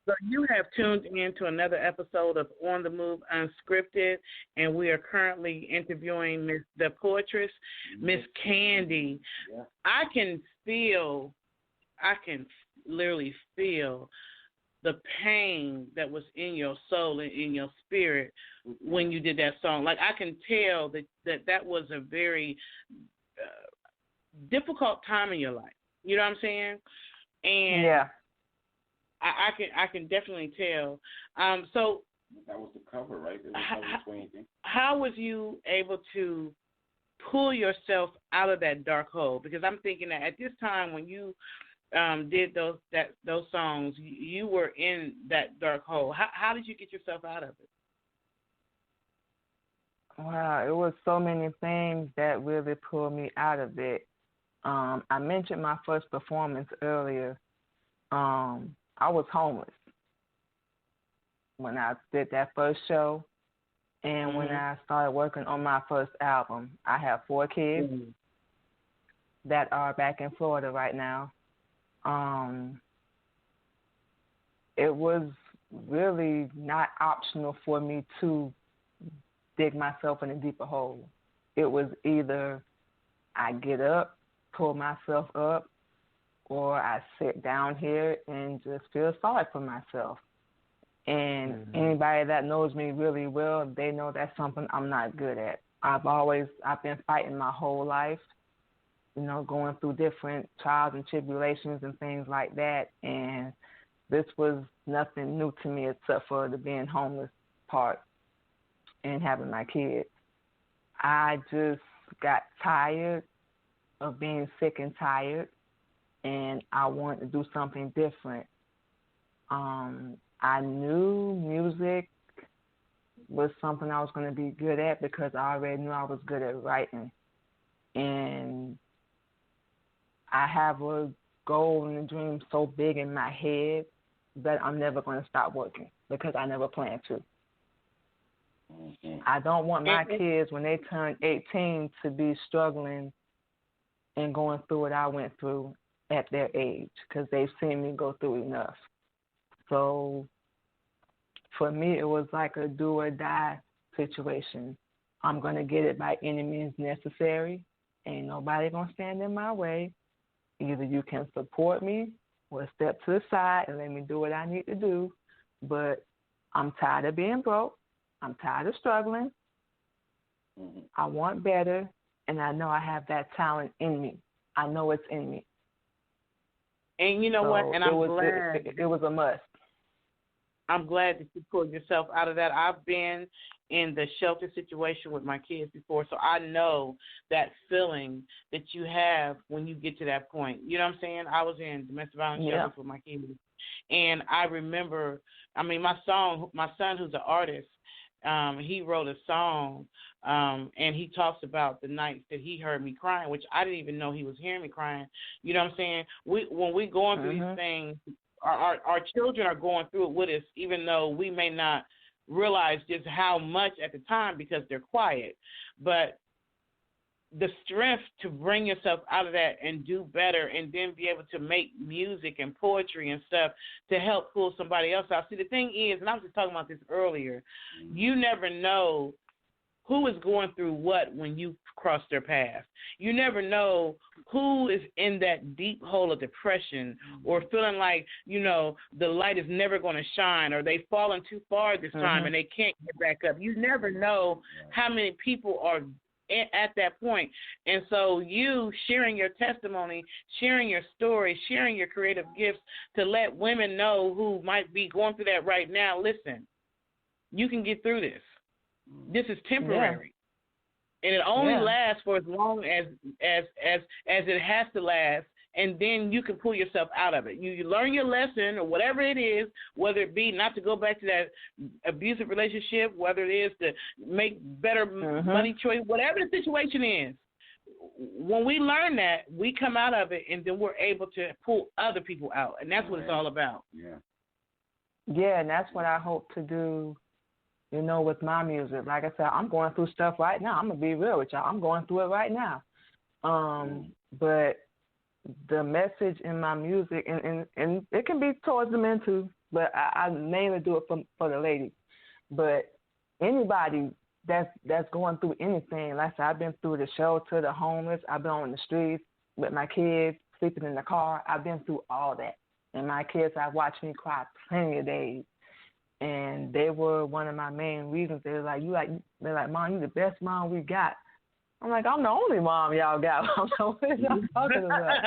So you have tuned in to another episode of On The Move Unscripted, and we are currently interviewing the Poetress, Miss Candi. Yeah. I can literally feel the pain that was in your soul and in your spirit when you did that song. Like, I can tell that was a very difficult time in your life. You know what I'm saying? And yeah. I can definitely tell. So that was the cover, right? How was you able to pull yourself out of that dark hole? Because I'm thinking that at this time when you did those songs, you were in that dark hole. How did you get yourself out of it? Wow, it was so many things that really pulled me out of it. I mentioned my first performance earlier. I was homeless when I did that first show, and when I started working on my first album. I have 4 kids that are back in Florida right now. It was really not optional for me to dig myself in a deeper hole. It was either I get up, pull myself up, or I sit down here and just feel sorry for myself. And anybody that knows me really well, they know that's something I'm not good at. I've been fighting my whole life, going through different trials and tribulations and things like that. And this was nothing new to me except for the being homeless part and having my kids. I just got tired of being sick and tired, and I wanted to do something different. I knew music was something I was going to be good at because I already knew I was good at writing. And I have a goal and a dream so big in my head that I'm never going to stop working because I never planned to. I don't want my kids, when they turn 18, to be struggling and going through what I went through at their age because they've seen me go through enough. So for me, it was like a do or die situation. I'm going to get it by any means necessary. Ain't nobody going to stand in my way. Either you can support me or step to the side and let me do what I need to do. But I'm tired of being broke. I'm tired of struggling. I want better, and I know I have that talent in me. I know it's in me. And you know what? And I'm glad. It was a must. I'm glad that you pulled yourself out of that. I've been in the shelter situation with my kids before, so I know that feeling that you have when you get to that point. You know what I'm saying? I was in domestic violence shelters with my kids, and I remember, my son, who's an artist, he wrote a song, and he talks about the nights that he heard me crying, which I didn't even know he was hearing me crying. You know what I'm saying? When we're going through these things, our children are going through it with us, even though we may not realize just how much at the time because they're quiet. But the strength to bring yourself out of that and do better and then be able to make music and poetry and stuff to help pull somebody else out. See, the thing is, and I was just talking about this earlier, you never know who is going through what when you cross their path. You never know who is in that deep hole of depression or feeling like, the light is never going to shine or they've fallen too far this time and they can't get back up. You never know how many people are at that point. And so you sharing your testimony, sharing your story, sharing your creative gifts to let women know who might be going through that right now, listen, you can get through this. This is temporary. And it only lasts for as long as it has to last, and then you can pull yourself out of it. You learn your lesson or whatever it is, whether it be not to go back to that abusive relationship, whether it is to make better money choice, whatever the situation is. When we learn that, we come out of it, and then we're able to pull other people out, and that's what it's all about. Yeah, and that's what I hope to do, with my music. Like I said, I'm going through stuff right now. I'm going to be real with y'all. I'm going through it right now. But the message in my music, and it can be towards the men too, but I mainly do it for the ladies. But anybody that's going through anything, like I said, I've been through the shelter, the homeless, I've been on the streets with my kids, sleeping in the car. I've been through all that. And my kids have watched me cry plenty of days. And they were one of my main reasons. They're like, Mom, you the best mom we got. I'm like, I'm the only mom y'all got. I'm like, what are y'all talking about?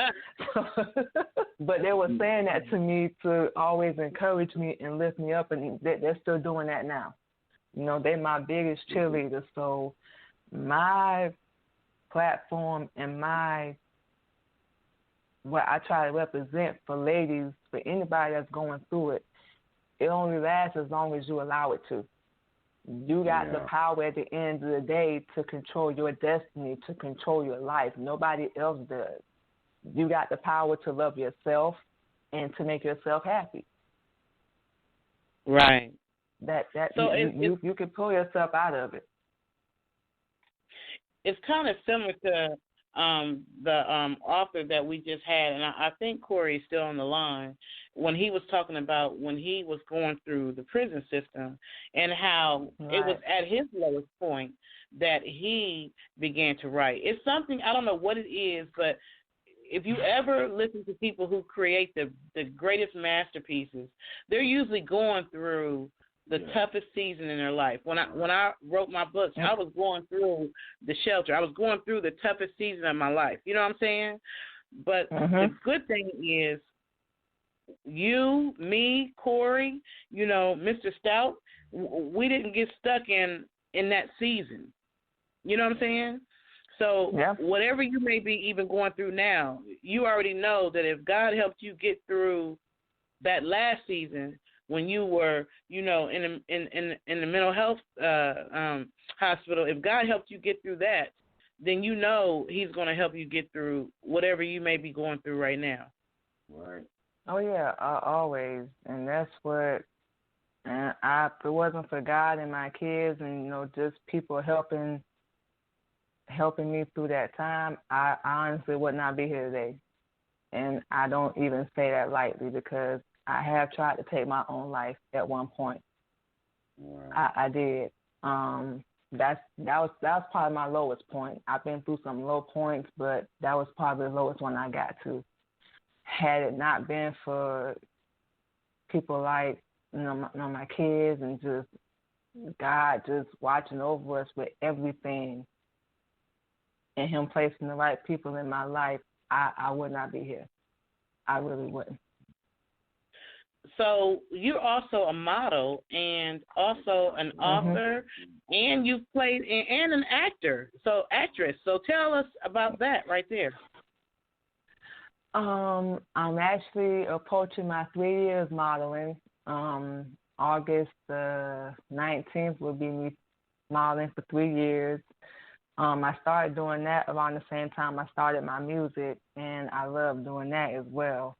But they were saying that to me to always encourage me and lift me up, and they're still doing that now. They're my biggest cheerleaders. So my platform and what I try to represent for ladies, for anybody that's going through it, it only lasts as long as you allow it to. You got the power at the end of the day to control your destiny, to control your life. Nobody else does. You got the power to love yourself and to make yourself happy. Right. So you can pull yourself out of it. It's kind of similar to the author that we just had, and I think Corey is still on the line, when he was talking about when he was going through the prison system and how it was at his lowest point that he began to write. It's something, I don't know what it is, but if you ever listen to people who create the greatest masterpieces, they're usually going through the toughest season in their life. When I wrote my books, I was going through the shelter. I was going through the toughest season of my life. You know what I'm saying? But the good thing is, you, me, Corey, Mr. Stout, we didn't get stuck in that season. You know what I'm saying? So whatever you may be even going through now, you already know that if God helped you get through that last season when you were, in the mental health hospital, if God helped you get through that, then you know He's going to help you get through whatever you may be going through right now. Right. Oh yeah, always, and that's what. And if it wasn't for God and my kids, and just people helping me through that time, I honestly would not be here today. And I don't even say that lightly, because I have tried to take my own life at one point. Wow. I did. That was probably my lowest point. I've been through some low points, but that was probably the lowest one I got to. Had it not been for people like my kids and just God just watching over us with everything, and Him placing the right people in my life, I would not be here. I really wouldn't. So you're also a model and also an author, and you've played and an actress. So tell us about that right there. I'm actually approaching my 3 years modeling. August the 19th will be me modeling for 3 years. I started doing that around the same time I started my music, and I love doing that as well.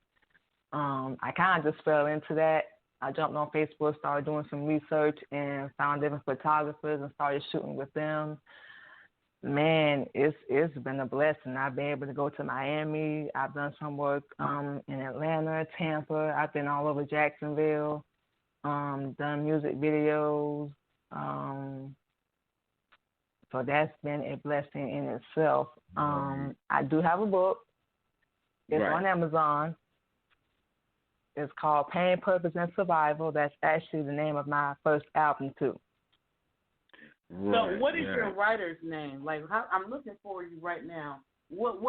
I kind of just fell into that. I jumped on Facebook, started doing some research, and found different photographers and started shooting with them. Man, it's been a blessing. I've been able to go to Miami. I've done some work in Atlanta, Tampa. I've been all over Jacksonville, done music videos. So that's been a blessing in itself. I do have a book. It's on Amazon. It's called Pain, Purpose, and Survival. That's actually the name of my first album, too. So what is your writer's name? Like, I'm looking for you right now. What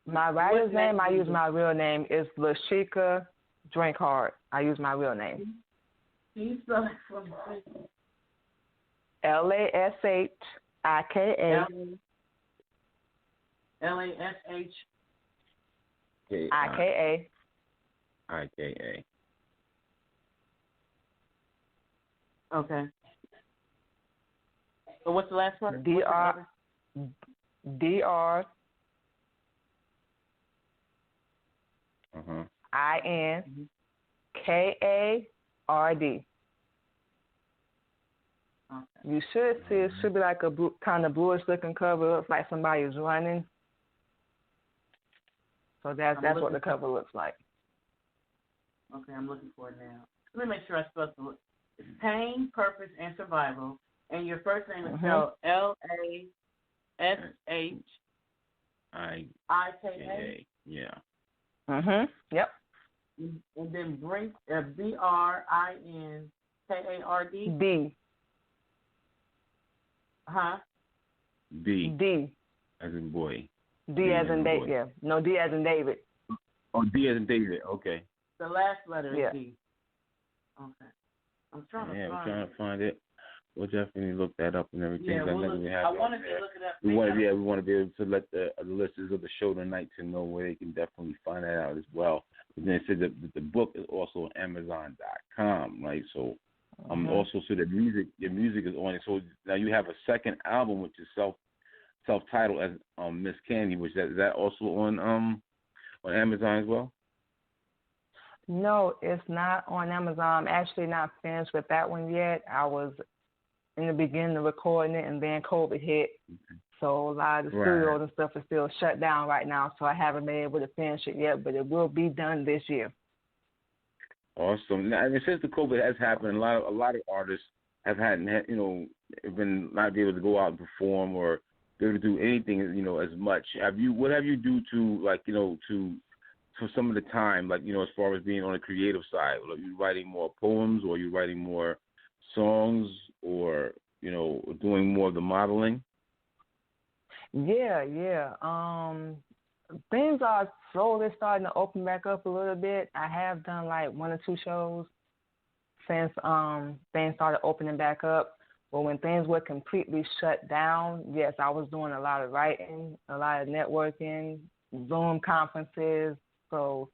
my writer's name, I use my real name, is Lashika Drinkhart. I use my real name. Can you spell it for me, please? Lashika. Ika. Okay. So what's the last part? Dr. Inkard. Okay. You should see it should be like a kind of bluish looking cover. It looks like somebody's running. So that's what the cover looks like. Okay, I'm looking for it now. Let me make sure I spelled it. It's Pain, Purpose, and Survival. And your first name is spelled Lashika. Yeah. Yep. And then Brinkard. B. Huh? B. D. As in boy. D as in David. Yeah. No, D as in David. Oh, D as in David. Okay. The last letter is D. Okay. I'm trying to find it. We'll definitely look that up and everything. Yeah, I wanted to look it up. We want to be able to let the listeners of the show tonight to know where they can definitely find that out as well. And then it said that the book is also on Amazon.com, right? So also so that your music is on it. So now you have a second album which is self-titled as Miss Candi, which is that also on Amazon as well? No, it's not on Amazon. I'm actually not finished with that one yet. I was in the beginning of recording it, and then COVID hit. So a lot of the studios and stuff is still shut down right now, so I haven't been able to finish it yet, but it will be done this year. Awesome. Now, I mean, since the COVID has happened, a lot of artists have been not be able to go out and perform or be able to do anything, as much. What have you do to, like, for some of the time, like, as far as being on the creative side? Are you writing more poems, or are you writing more songs, or, doing more of the modeling? Yeah. Things are slowly starting to open back up a little bit. I have done like 1 or 2 shows since things started opening back up. But when things were completely shut down, yes, I was doing a lot of writing, a lot of networking, Zoom conferences. So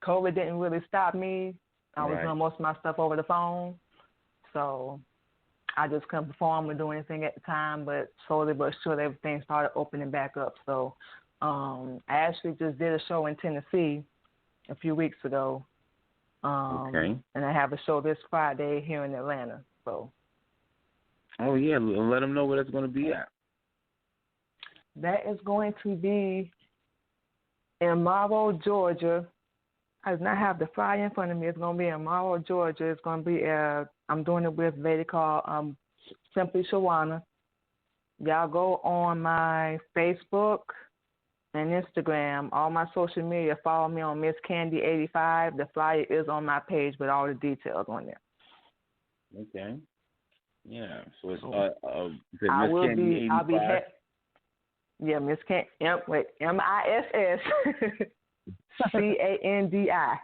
COVID didn't really stop me. I was doing most of my stuff over the phone. So I just couldn't perform or do anything at the time, but slowly but surely everything started opening back up. So I actually just did a show in Tennessee a few weeks ago. And I have a show this Friday here in Atlanta. So. Oh, yeah. Let them know where that's going to be at. That is going to be in Morrow, Georgia. I do not have the flyer in front of me. It's going to be in Morrow, Georgia. It's going to be, I'm doing it with a lady called Simply Shawana. Y'all go on my Facebook and Instagram, all my social media. Follow me on Miss Candi 85. The flyer is on my page with all the details on there. Okay. Yeah. So it's Miss Candi 85. I'll be Miss Candi. MISS CANDI. I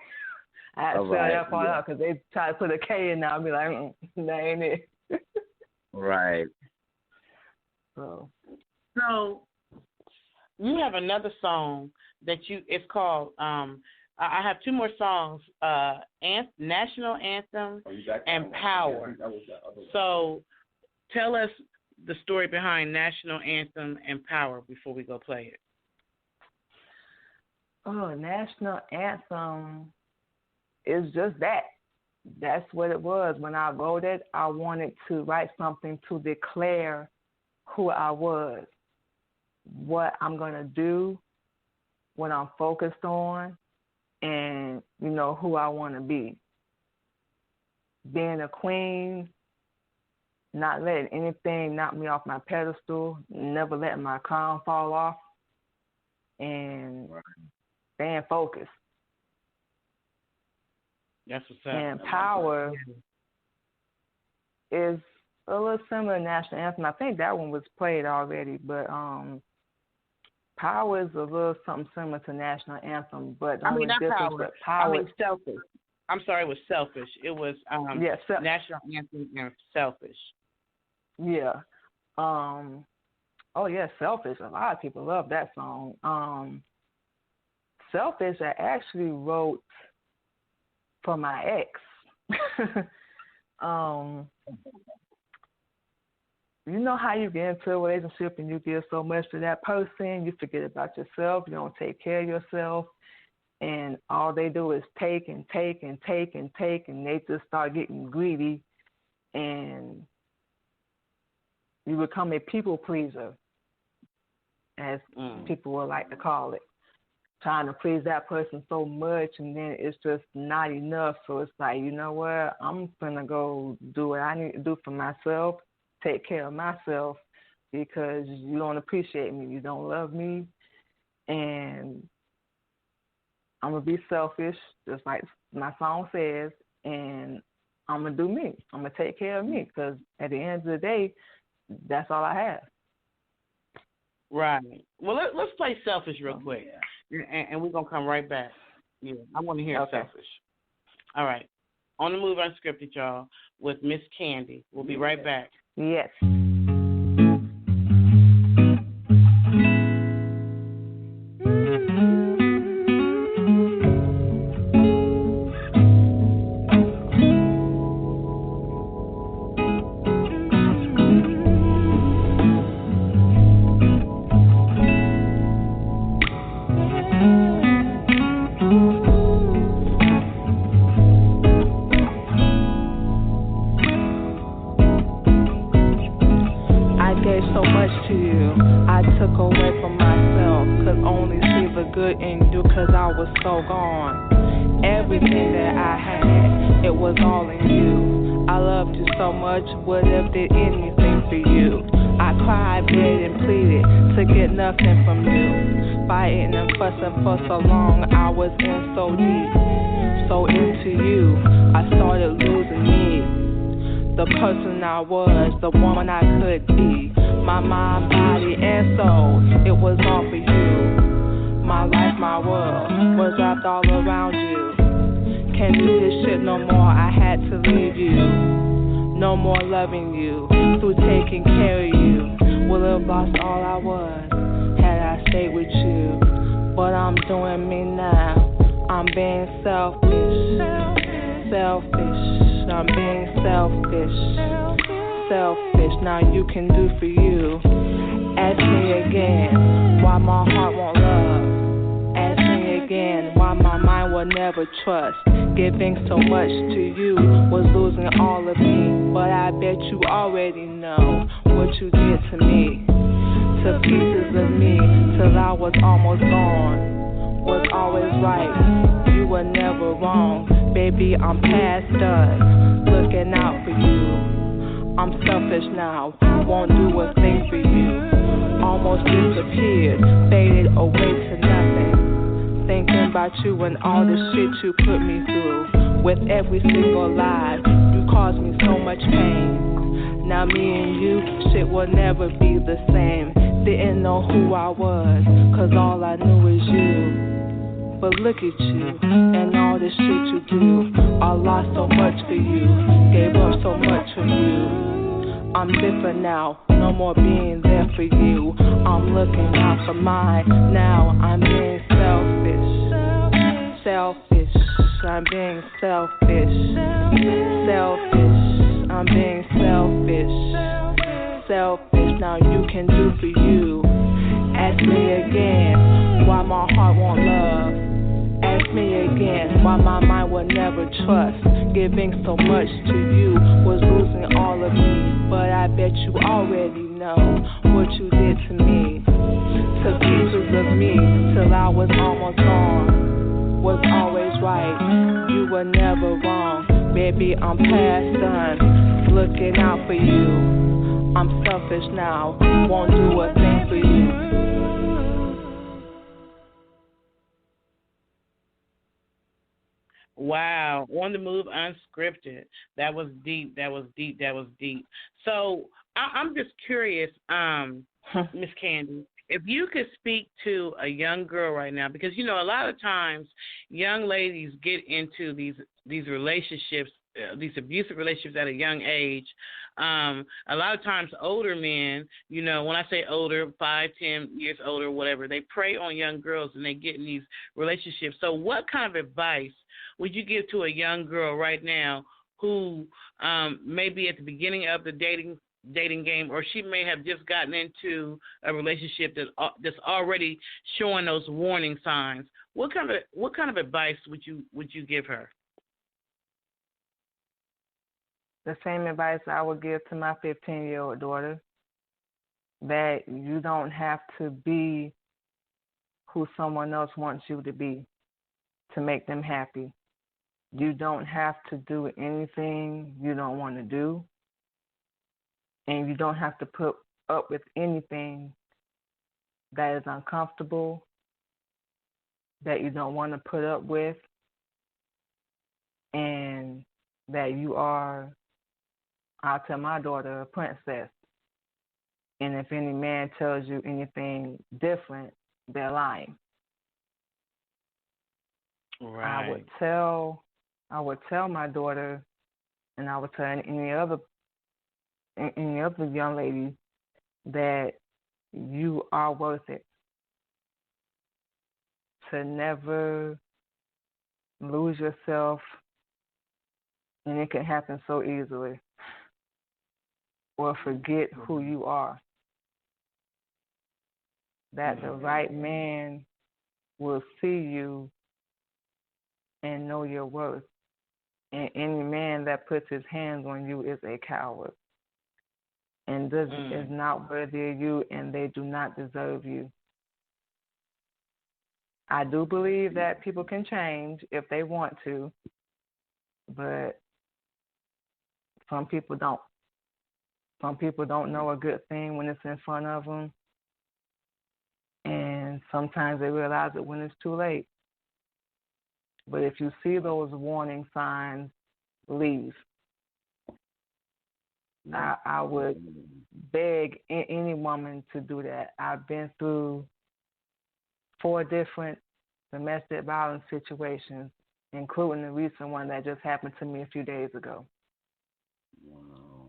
had to spell that part out because they try to put a K in there. I'll be like, that ain't it. Right. So you have another song that it's called, I have 2 more songs, National Anthem and Power. So tell us the story behind National Anthem and Power before we go play it. Oh, National Anthem is just that. That's what it was. When I wrote it, I wanted to write something to declare who I was, what I'm going to do, what I'm focused on, and, who I want to be. Being a queen, not letting anything knock me off my pedestal, never letting my crown fall off, and staying focused. That's what's up. And Power is a little similar to National Anthem. I think that one was played already, but Power is a little something similar to National Anthem. But not Power. Selfish. I'm sorry, it was Selfish. It was National Anthem and Selfish. Yeah. Selfish. A lot of people love that song. Selfish, I actually wrote for my ex. You know how you get into a relationship and you give so much to that person, you forget about yourself, you don't take care of yourself, and all they do is take and take and take and take, and they just start getting greedy, and you become a people pleaser, as people would like to call it. Trying to please that person so much, and then it's just not enough. So it's like, you know what? I'm going to go do what I need to do for myself, take care of myself, because you don't appreciate me. You don't love me. And I'm going to be selfish, just like my song says, and I'm going to do me. I'm going to take care of me, because at the end of the day, that's all I have. Right. Well, let's play Selfish real quick. Yeah. And we're going to come right back. Yeah, I want to hear Selfish. All right. On the Move Unscripted, y'all, with Miss Candi. We'll be right back. Yes. So gone. Everything that I had, it was all in you. I loved you so much, would have did anything for you. I cried, begged, and pleaded to get nothing from you. Fighting and fussing for so long, I was in so deep, so into you. I started losing me, the person I was, the woman I could be. My mind, body, and soul, it was all for you. My life, my world, was wrapped all around you. Can't do this shit no more, I had to leave you. No more loving you, through taking care of you. Would have lost all I was, had I stayed with you. But I'm doing me now, I'm being selfish. I'm being selfish. Now you can do for you. Ask me again, why my heart won't love. Ask me again, why my mind will never trust. Giving so much to you was losing all of me. But I bet you already know what you did to me. To pieces of me, till I was almost gone. Was always right, you were never wrong. Baby, I'm past done, looking out for you. I'm selfish now, won't do a thing for you. Almost disappeared, faded away to nothing. Thinking about you and all the shit you put me through. With every single lie, you caused me so much pain. Now me and you, shit will never be the same. Didn't know who I was, cause all I knew was you. But look at you, and all the shit you do. I lost so much for you, gave up so much for you. I'm different now, no more being there for you. I'm looking out for mine, now I'm being selfish. I'm being selfish. I'm being selfish. Now you can do for you. Ask me again, why my heart won't love. Ask me again, why my mind will never trust. Giving so much to you was losing all of me. But I bet you already know what you did to me. Took pieces of me till I was almost gone. Was always right, you were never wrong. Baby, I'm past done, looking out for you. I'm selfish now, won't do a thing for you. Wow, On The Move Unscripted. That was deep. So I'm just curious, Miss Candi, if you could speak to a young girl right now, because you know a lot of times young ladies get into these relationships, these abusive relationships at a young age. A lot of times older men, you know, when I say older, 5, 10 years older, whatever, they prey on young girls and they get in these relationships. So what kind of advice would you give to a young girl right now who may be at the beginning of the dating game, or she may have just gotten into a relationship that's already showing those warning signs? What kind of advice would you give her? The same advice I would give to my 15-year-old daughter, that you don't have to be who someone else wants you to be to make them happy. You don't have to do anything you don't want to do, and you don't have to put up with anything that is uncomfortable, that you don't want to put up with, and that you are, I'll tell my daughter, a princess. And if any man tells you anything different, they're lying. Right. I would tell my daughter, and I would tell any other young lady, that you are worth it. To never lose yourself, and it can happen so easily, or forget who you are. That the right man will see you and know your worth. And any man that puts his hands on you is a coward and is not worthy of you, and they do not deserve you. I do believe that people can change if they want to, but some people don't. Some people don't know a good thing when it's in front of them. And sometimes they realize it when it's too late. But if you see those warning signs, leave. I would beg any woman to do that. I've been through 4 different domestic violence situations, including the recent one that just happened to me a few days ago. Wow.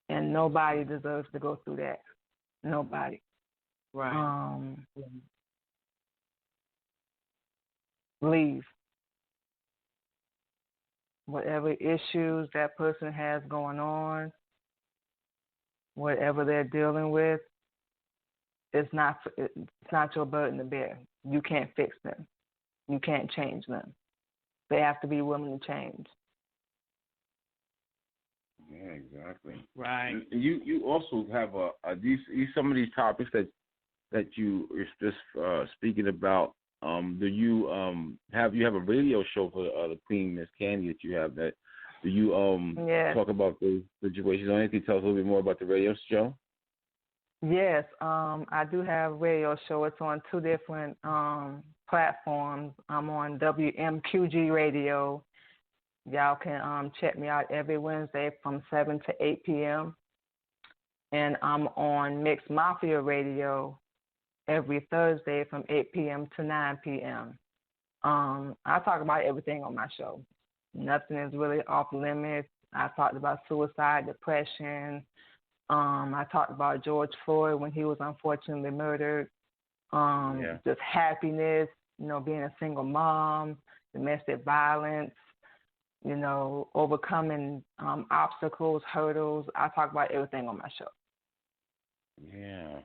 And nobody deserves to go through that. Nobody. Right. Leave. Whatever issues that person has going on, whatever they're dealing with, it's not your burden to bear. You can't fix them. You can't change them. They have to be willing to change. Yeah, exactly. Right. And you also have these some of these topics that you are just speaking about. Do you have a radio show for the Queen Miss Candi that you have? That do you talk about those situations? Can you tell us a little bit more about the radio show? Yes, I do have a radio show. It's on 2 different platforms. I'm on WMQG Radio. Y'all can check me out every Wednesday from 7 to 8 p.m. And I'm on Mixed Mafia Radio every Thursday from 8 p.m. to 9 p.m. I talk about everything on my show. Nothing is really off limits. I talked about suicide, depression. I talked about George Floyd when he was unfortunately murdered. Just happiness, being a single mom, domestic violence, overcoming obstacles, hurdles. I talk about everything on my show. Yeah.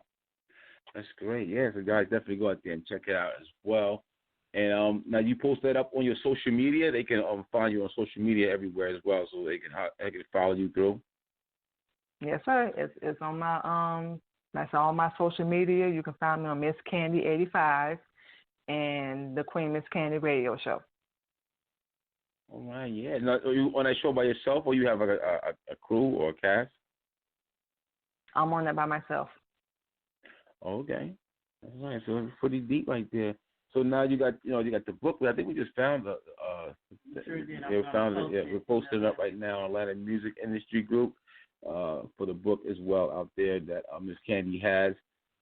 That's great. Yeah, so guys, definitely go out there and check it out as well. And now you post that up on your social media. They can find you on social media everywhere as well, so they can follow you through. Yes, sir. It's on my that's on my social media. You can find me on Miss Candi 85 and the Queen Miss Candi Radio Show. All right. Yeah. Now, are you on that show by yourself, or you have a crew or a cast? I'm on that by myself. Okay, that's nice. So it's pretty deep right there. So now you got the book. I think we just found we're posting it up right now on Atlanta Music Industry Group for the book as well out there that Miss Candi has,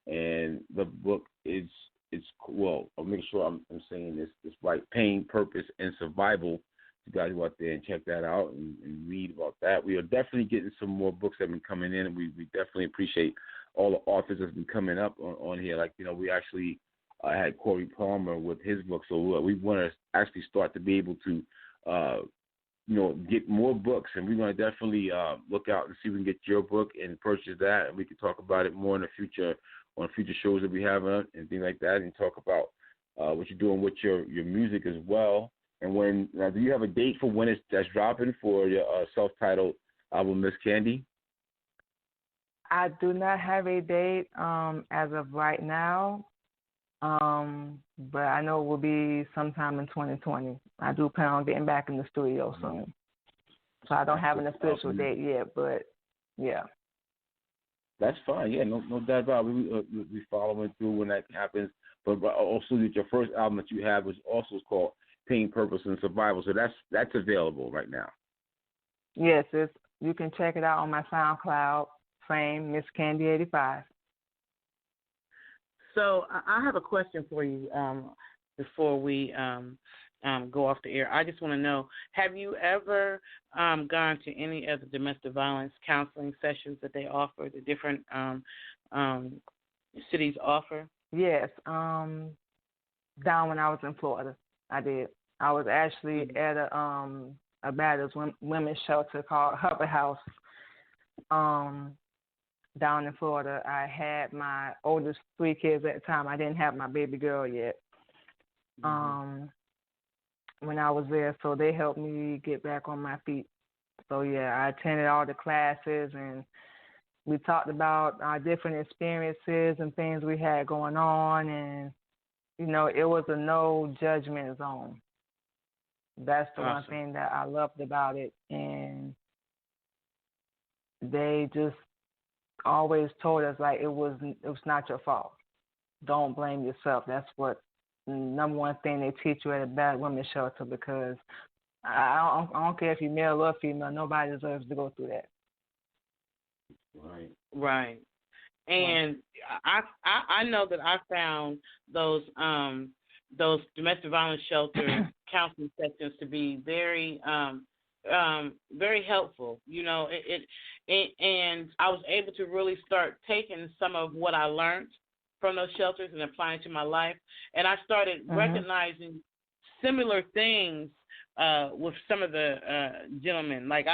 and the book is I'll make sure I'm saying this right. Pain, Purpose, and Survival. You guys go out there and check that out and read about that. We are definitely getting some more books that have been coming in, and we definitely appreciate all the authors that's been coming up on here. Like, we actually had Corey Palmer with his book, so we want to actually start to be able to, get more books, and we're going to definitely look out and see if we can get your book and purchase that, and we can talk about it more in the future on future shows that we have and things like that, and talk about what you're doing with your music as well. And do you have a date for when that's dropping for your self-titled album, Miss Candi? I do not have a date as of right now, but I know it will be sometime in 2020. I do plan on getting back in the studio soon. So I don't have an official date yet, but yeah. That's fine. Yeah, no doubt about it. We following through when that happens. But also your first album that you have was also called Pain, Purpose, and Survival. So that's available right now. Yes, you can check it out on my SoundCloud. Same, Miss Candi 85. So I have a question for you before we go off the air. I just want to know, have you ever gone to any of the domestic violence counseling sessions that they offer, the different cities offer? Yes. Down when I was in Florida, I did. I was actually at a battered women's shelter called Hubbard House. Down in Florida, I had my oldest 3 kids at the time. I didn't have my baby girl yet when I was there, so they helped me get back on my feet. So, yeah, I attended all the classes, and we talked about our different experiences and things we had going on, and, it was a no judgment zone. That's the one thing that I loved about it, and they just always told us like it was not your fault. Don't blame yourself. That's what number one thing they teach you at a bad women's shelter, because I don't care if you're male or female, nobody deserves to go through that. Right. And I know that I found those domestic violence shelter counseling sessions to be very very helpful. You know, and I was able to really start taking some of what I learned from those shelters and applying to my life, and I started recognizing similar things with some of the gentlemen. Like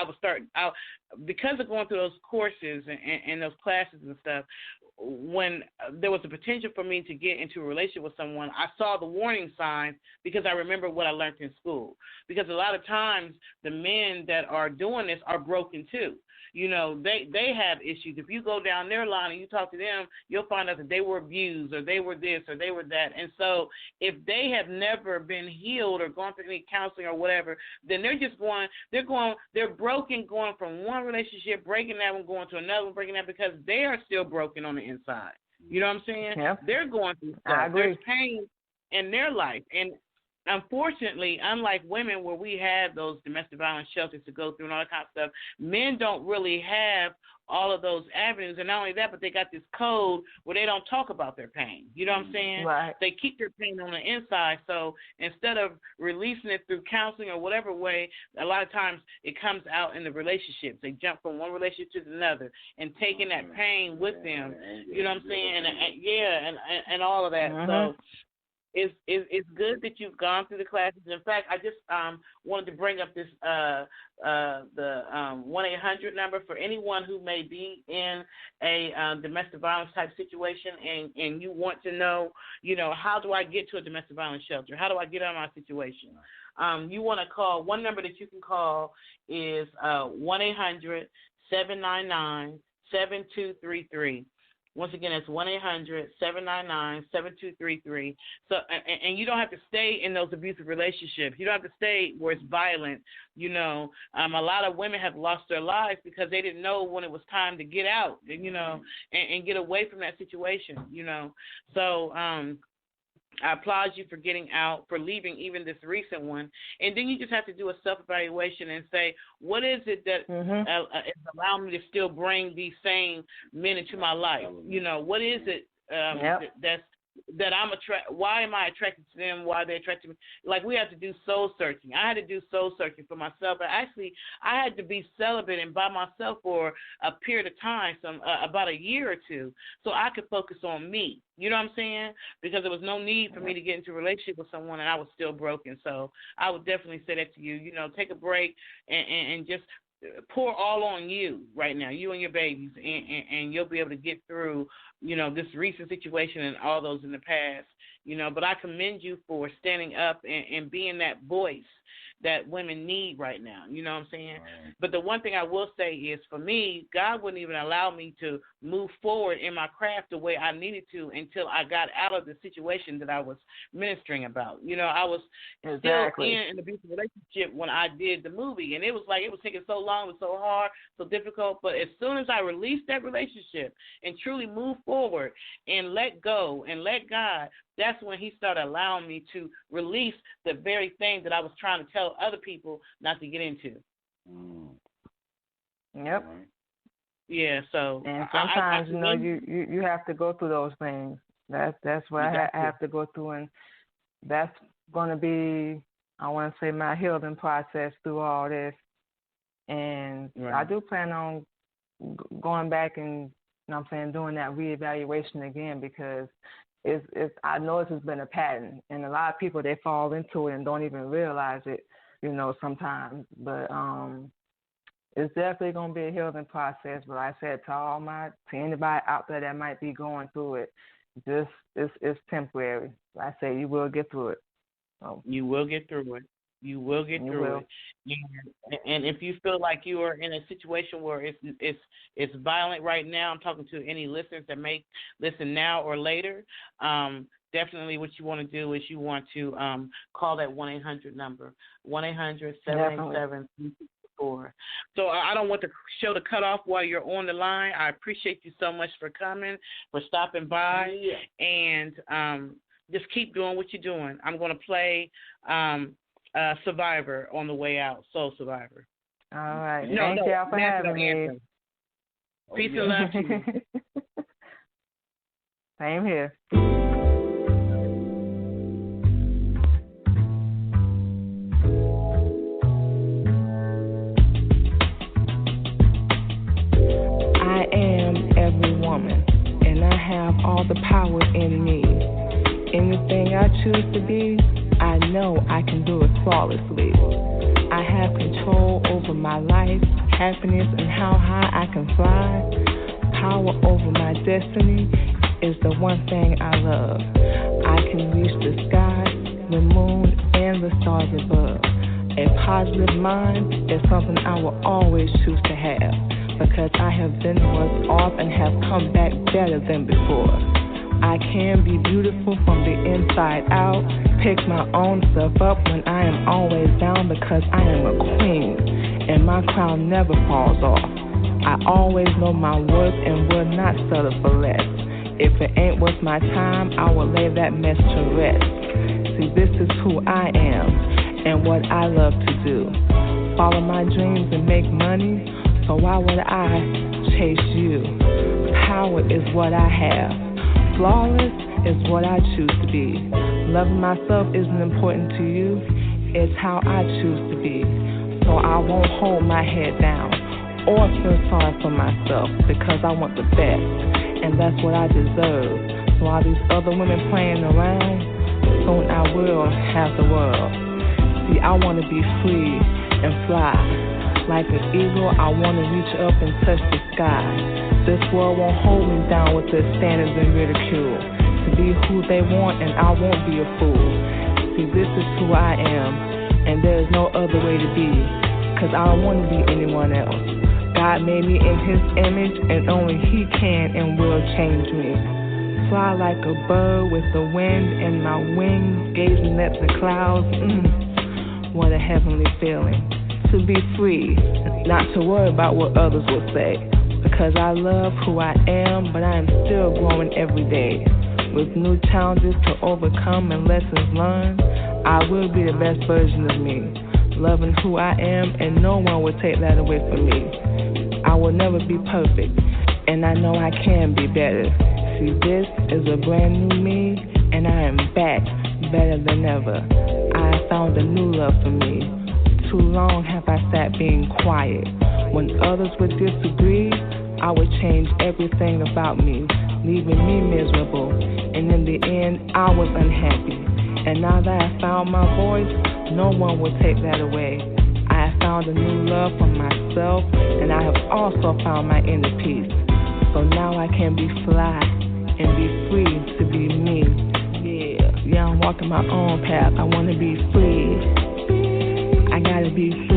because of going through those courses and those classes and stuff, when there was a potential for me to get into a relationship with someone, I saw the warning signs because I remember what I learned in school. Because a lot of times the men that are doing this are broken too. You know, they have issues. If you go down their line and you talk to them, you'll find out that they were abused or they were this or they were that. And so if they have never been healed or gone through any counseling or whatever, then they're broken, going from one relationship, breaking that one, going to another one, breaking that, because they are still broken on the inside. You know what I'm saying? Yep. They're going through stuff. There's pain in their life. And unfortunately, unlike women where we have those domestic violence shelters to go through and all that kind of stuff, men don't really have all of those avenues. And not only that, but they got this code where they don't talk about their pain. You know what I'm saying? Right. They keep their pain on the inside. So instead of releasing it through counseling or whatever way, a lot of times it comes out in the relationships. They jump from one relationship to another and taking that pain with them. You know what I'm saying? And all of that. So it's good that you've gone through the classes. In fact, I just wanted to bring up this the 1-800 number for anyone who may be in a domestic violence type situation, and you want to know, you know, how do I get to a domestic violence shelter? How do I get out of my situation? You want to call. One number that you can call is 1-800-799-7233. Once again, it's 1-800-799-7233. So, and you don't have to stay in those abusive relationships. You don't have to stay where it's violent. You know, a lot of women have lost their lives because they didn't know when it was time to get out, you know, and get away from that situation, you know. So, I applaud you for getting out, for leaving even this recent one. And then you just have to do a self-evaluation and say, what is it that is allowing me to still bring these same men into my life? You know, what is it that I'm why am I attracted to them? Why are they attracted to me? Like, we have to do soul searching. I had to do soul searching for myself. But actually, I had to be celibate and by myself for a period of time, about a year or two, so I could focus on me. You know what I'm saying? Because there was no need for me to get into a relationship with someone, and I was still broken. So I would definitely say that to you. You know, take a break and just pour all on you right now, you and your babies, and you'll be able to get through, you know, this recent situation and all those in the past, you know. But I commend you for standing up and being that voice that women need right now, you know what I'm saying? Right. But the one thing I will say is, for me, God wouldn't even allow me to move forward in my craft the way I needed to until I got out of the situation that I was ministering about. You know, I was still in an abusive relationship when I did the movie, and it was taking so long, it was so hard, so difficult. But as soon as I released that relationship and truly moved forward and let go and let God, that's when he started allowing me to release the very thing that I was trying to tell other people not to get into. Yep. Yeah, so. And sometimes, you know, you have to go through those things. That's what I have to go through, and that's going to be, I want to say, my healing process through all this. And I do plan on going back and, you know what I'm saying, doing that reevaluation again, because I know this has been a pattern, and a lot of people, they fall into it and don't even realize it, you know, sometimes. But it's definitely going to be a healing process. But like I said, to anybody out there that might be going through it, it's temporary. Like I say, you will get through it. So. You will get through it. You will get through it. And if you feel like you are in a situation where it's violent right now, I'm talking to any listeners that may listen now or later, definitely what you want to do is you want to call that 1-800 number, 1-800-787-3233. before. So I don't want the show to cut off while you're on the line. I appreciate you so much for coming, for stopping by, and just keep doing what you're doing. I'm going to play Survivor on the way out, Soul Survivor. All right. Thank y'all for having me. Peace and love to you. Same here. I am every woman, and I have all the power in me. Anything I choose to be, I know I can do it flawlessly. I have control over my life, happiness, and how high I can fly. Power over my destiny is the one thing I love. I can reach the sky, the moon, and the stars above. A positive mind is something I will always choose to have, because I have been worse off and have come back better than before. I can be beautiful from the inside out, pick my own self up when I am always down, because I am a queen, and my crown never falls off. I always know my worth and will not settle for less. If it ain't worth my time, I will lay that mess to rest. See, this is who I am and what I love to do. Follow my dreams and make money, so why would I chase you? Power is what I have. Flawless is what I choose to be. Loving myself isn't important to you, it's how I choose to be. So I won't hold my head down or feel sorry for myself, because I want the best, and that's what I deserve. So all these other women playing around, soon I will have the world. See, I want to be free and fly. Like an eagle, I want to reach up and touch the sky. This world won't hold me down with their standards and ridicule. To be who they want, and I won't be a fool. See, this is who I am, and there is no other way to be, because I don't want to be anyone else. God made me in His image, and only He can and will change me. Fly like a bird with the wind in my wings, gazing at the clouds. What a heavenly feeling. To be free, not to worry about what others will say, because I love who I am, but I am still growing every day. With new challenges to overcome and lessons learned, I will be the best version of me, loving who I am, and no one will take that away from me. I will never be perfect, and I know I can be better. See, this is a brand new me, and I am back, better than ever. I found a new love for me. Too long have I sat being quiet. When others would disagree, I would change everything about me, leaving me miserable. And in the end, I was unhappy. And now that I found my voice, no one will take that away. I have found a new love for myself, and I have also found my inner peace. So now I can be fly and be free to be me. Yeah, I'm walking my own path. I want to be free. I gotta be